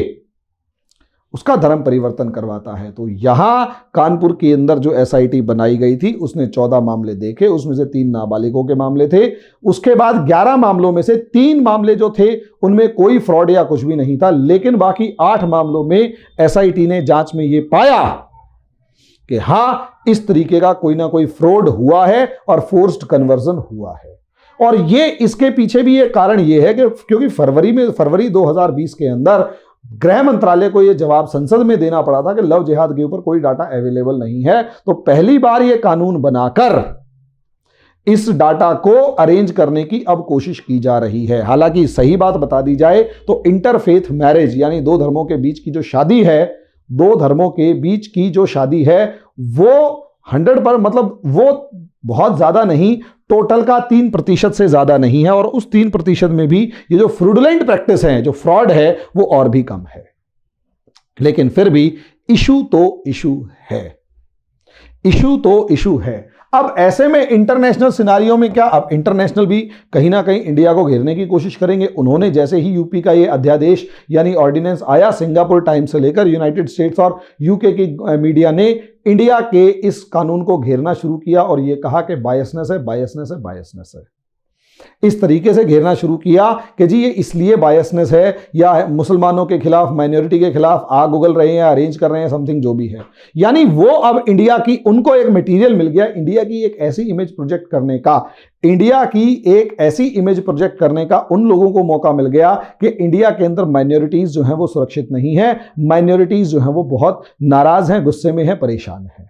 उसका धर्म परिवर्तन करवाता है। तो यहां कानपुर के अंदर जो एसआईटी बनाई गई थी उसने 14 मामले देखे, उसमें से 3 नाबालिगों के मामले थे। उसके बाद 11 मामलों में से 3 मामले जो थे उनमें कोई फ्रॉड या कुछ भी नहीं था, लेकिन बाकी 8 मामलों में एसआईटी ने जांच में यह पाया कि हां, इस तरीके का कोई ना कोई फ्रॉड हुआ है और फोर्स्ड कन्वर्जन हुआ है। और ये इसके पीछे भी एक कारण यह है कि क्योंकि फरवरी 2020 के अंदर गृह मंत्रालय को यह जवाब संसद में देना पड़ा था कि लव जिहाद के ऊपर कोई डाटा अवेलेबल नहीं है, तो पहली बार यह कानून बनाकर इस डाटा को अरेंज करने की अब कोशिश की जा रही है। हालांकि सही बात बता दी जाए तो इंटरफेथ मैरिज यानी 2 धर्मों के बीच की जो शादी है, 2 धर्मों के बीच की जो शादी है वो 100 पर मतलब वो बहुत ज्यादा नहीं, टोटल का 3% से ज्यादा नहीं है, और उस 3% में भी ये जो फ्रॉडुलेंट प्रैक्टिस है, जो फ्रॉड है, वो और भी कम है। लेकिन फिर भी इशू तो इशू है, इशू तो इशू है। अब ऐसे में इंटरनेशनल सिनारियो में क्या, अब इंटरनेशनल भी कहीं ना कहीं इंडिया को घेरने की कोशिश करेंगे। उन्होंने जैसे ही यूपी का ये अध्यादेश यानी ऑर्डिनेंस आया, सिंगापुर टाइम्स से लेकर यूनाइटेड स्टेट्स और यूके की मीडिया ने इंडिया के इस कानून को घेरना शुरू किया और ये कहा कि बायसनेस है, बायसनेस है, बायसनेस है। इस तरीके से घेरना शुरू किया कि जी ये इसलिए बायसनेस है, या मुसलमानों के खिलाफ, माइनॉरिटी के खिलाफ आग उगल रहे हैं, अरेंज कर रहे हैं, समथिंग जो भी है। यानी वो अब इंडिया की, उनको एक मटेरियल मिल गया इंडिया की एक ऐसी इमेज प्रोजेक्ट करने का, इंडिया की एक ऐसी इमेज प्रोजेक्ट करने का उन लोगों को मौका मिल गया कि इंडिया के अंदर माइनॉरिटीज जो हैं वो सुरक्षित नहीं है, माइनॉरिटीज जो हैं वो बहुत नाराज हैं, गुस्से में हैं, परेशान हैं।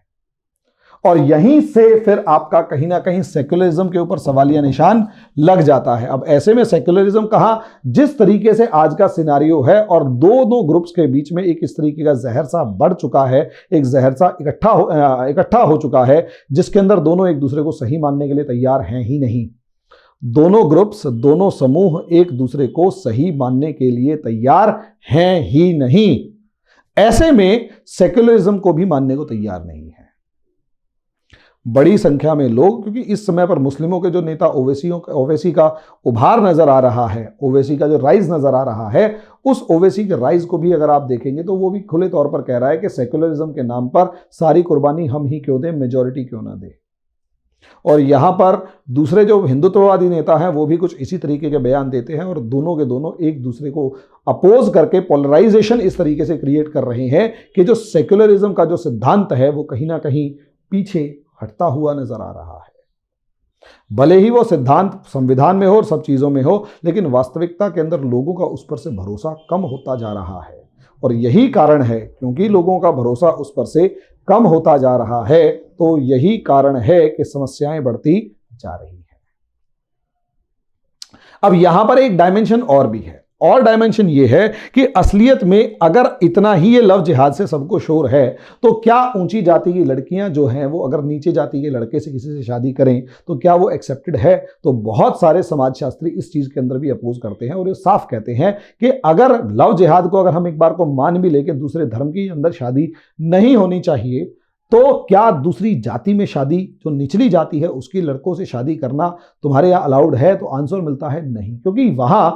और यहीं से फिर आपका कहीं ना कहीं सेक्युलरिज्म के ऊपर सवालिया निशान लग जाता है। अब ऐसे में सेक्युलरिज्म कहां, जिस तरीके से आज का सिनारियो है और दो ग्रुप्स के बीच में एक इस तरीके का जहर सा बढ़ चुका है, एक जहर सा इकट्ठा हो चुका है, जिसके अंदर दोनों एक दूसरे को सही मानने के लिए तैयार हैं ही नहीं। दोनों ग्रुप्स, दोनों समूह एक दूसरे को सही मानने के लिए तैयार हैं ही नहीं। ऐसे में सेक्युलरिज्म को भी मानने को तैयार नहीं है बड़ी संख्या में लोग, क्योंकि इस समय पर मुस्लिमों के जो नेता ओवैसी का उभार नजर आ रहा है, ओवैसी का जो राइज नजर आ रहा है, उस ओवैसी के राइज को भी अगर आप देखेंगे तो वो भी खुले तौर पर कह रहा है कि सेक्युलरिज्म के नाम पर सारी कुर्बानी हम ही क्यों दें, मेजॉरिटी क्यों ना दे। और यहां पर दूसरे जो हिंदुत्ववादी नेता हैं वो भी कुछ इसी तरीके के बयान देते हैं, और दोनों के दोनों एक दूसरे को अपोज करके पोलराइजेशन इस तरीके से क्रिएट कर रहे हैं कि जो सेक्युलरिज्म का जो सिद्धांत है वो कहीं ना कहीं पीछे हटता हुआ नजर आ रहा है। भले ही वो सिद्धांत संविधान में हो और सब चीजों में हो, लेकिन वास्तविकता के अंदर लोगों का उस पर से भरोसा कम होता जा रहा है। और यही कारण है, क्योंकि लोगों का भरोसा उस पर से कम होता जा रहा है, तो यही कारण है कि समस्याएं बढ़ती जा रही हैं। अब यहां पर एक डायमेंशन और भी है, और डायमेंशन ये है कि असलियत में अगर इतना ही ये लव जिहाद से सबको शोर है, तो क्या ऊंची जाति की लड़कियां जो हैं वो अगर नीचे जाति के लड़के से किसी से शादी करें तो क्या वो एक्सेप्टेड है? तो बहुत सारे समाजशास्त्री इस चीज के अंदर भी अपोज करते हैं और ये साफ कहते हैं कि अगर लव जिहाद को अगर हम एक बार को मान भी लेके दूसरे धर्म के अंदर शादी नहीं होनी चाहिए, तो क्या दूसरी जाति में शादी, जो निचली जाति है उसकी लड़कों से शादी करना तुम्हारे यहाँ अलाउड है? तो आंसर मिलता है नहीं, क्योंकि वहां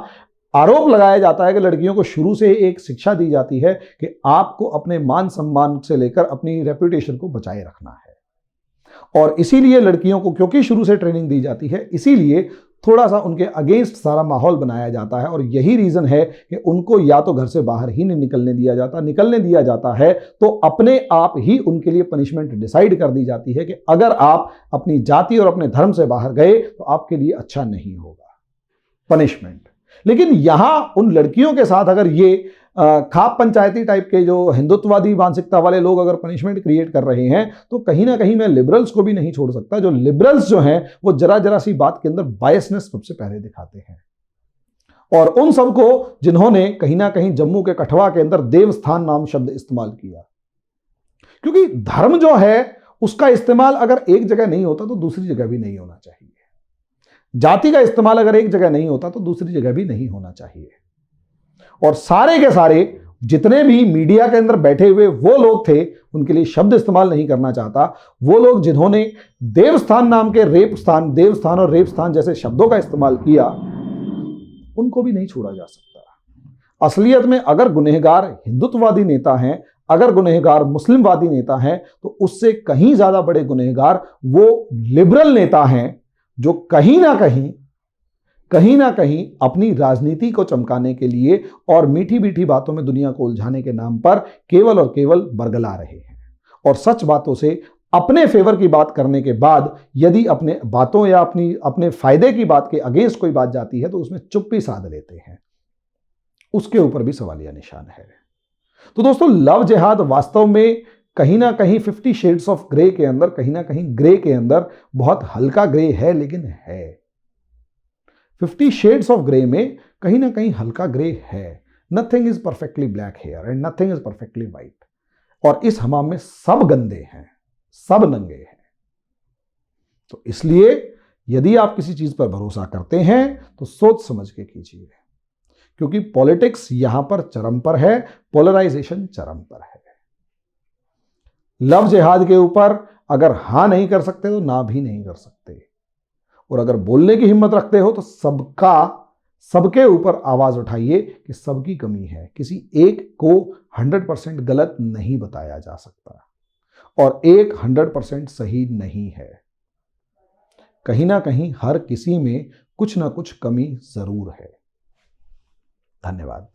आरोप लगाया जाता है कि लड़कियों को शुरू से एक शिक्षा दी जाती है कि आपको अपने मान सम्मान से लेकर अपनी रेपुटेशन को बचाए रखना है। और इसीलिए लड़कियों को क्योंकि शुरू से ट्रेनिंग दी जाती है, इसीलिए थोड़ा सा उनके अगेंस्ट सारा माहौल बनाया जाता है। और यही रीजन है कि उनको या तो घर से बाहर ही नहीं निकलने दिया जाता, निकलने दिया जाता है तो अपने आप ही उनके लिए पनिशमेंट डिसाइड कर दी जाती है कि अगर आप अपनी जाति और अपने धर्म से बाहर गए तो आपके लिए अच्छा नहीं होगा, पनिशमेंट। लेकिन यहां उन लड़कियों के साथ अगर ये खाप पंचायती टाइप के जो हिंदुत्ववादी मानसिकता वाले लोग अगर पनिशमेंट क्रिएट कर रहे हैं, तो कहीं ना कहीं मैं लिबरल्स को भी नहीं छोड़ सकता। जो लिबरल्स जो हैं वो जरा जरा सी बात के अंदर बायसनेस सबसे पहले दिखाते हैं। और उन सबको जिन्होंने कहीं ना कहीं जम्मू के कठवा के अंदर देवस्थान नाम शब्द इस्तेमाल किया। क्योंकि धर्म जो है उसका इस्तेमाल अगर एक जगह नहीं होता तो दूसरी जगह भी नहीं होना चाहिए। जाति का इस्तेमाल अगर एक जगह नहीं होता तो दूसरी जगह भी नहीं होना चाहिए। और सारे के सारे जितने भी मीडिया के अंदर बैठे हुए वो लोग थे, उनके लिए शब्द इस्तेमाल नहीं करना चाहता, वो लोग जिन्होंने देवस्थान नाम के रेप स्थान, देवस्थान और रेप स्थान जैसे शब्दों का इस्तेमाल किया, उनको भी नहीं छोड़ा जा सकता। असलियत में अगर गुनहगार हिंदुत्ववादी नेता हैं, अगर गुनहगार मुस्लिमवादी नेता हैं, तो उससे कहीं ज्यादा बड़े गुनहगार वो लिबरल नेता हैं जो कहीं ना कहीं अपनी राजनीति को चमकाने के लिए और मीठी मीठी बातों में दुनिया को उलझाने के नाम पर केवल और केवल बरगला रहे हैं। और सच बातों से अपने फेवर की बात करने के बाद यदि अपने बातों या अपने फायदे की बात के अगेंस्ट कोई बात जाती है तो उसमें चुप्पी साध लेते हैं। उसके ऊपर भी सवालिया निशान है। तो दोस्तों, लव जिहाद वास्तव में कहीं ना कहीं 50 शेड्स ऑफ ग्रे के अंदर, कहीं ना कहीं ग्रे के अंदर बहुत हल्का ग्रे है, लेकिन है 50 शेड्स ऑफ ग्रे में कहीं ना कहीं हल्का ग्रे है। Nothing is perfectly black hair and nothing is perfectly white. और इस हमाम में सब गंदे हैं, सब नंगे हैं। तो इसलिए यदि आप किसी चीज पर भरोसा करते हैं तो सोच समझ के कीजिए, क्योंकि पॉलिटिक्स यहां पर चरम पर है, पोलराइजेशन चरम पर है। लव जिहाद के ऊपर अगर हां नहीं कर सकते तो ना भी नहीं कर सकते, और अगर बोलने की हिम्मत रखते हो तो सबके ऊपर आवाज उठाइए कि सबकी कमी है। किसी एक को 100% गलत नहीं बताया जा सकता और एक 100% सही नहीं है। कहीं ना कहीं हर किसी में कुछ ना कुछ कमी जरूर है। धन्यवाद।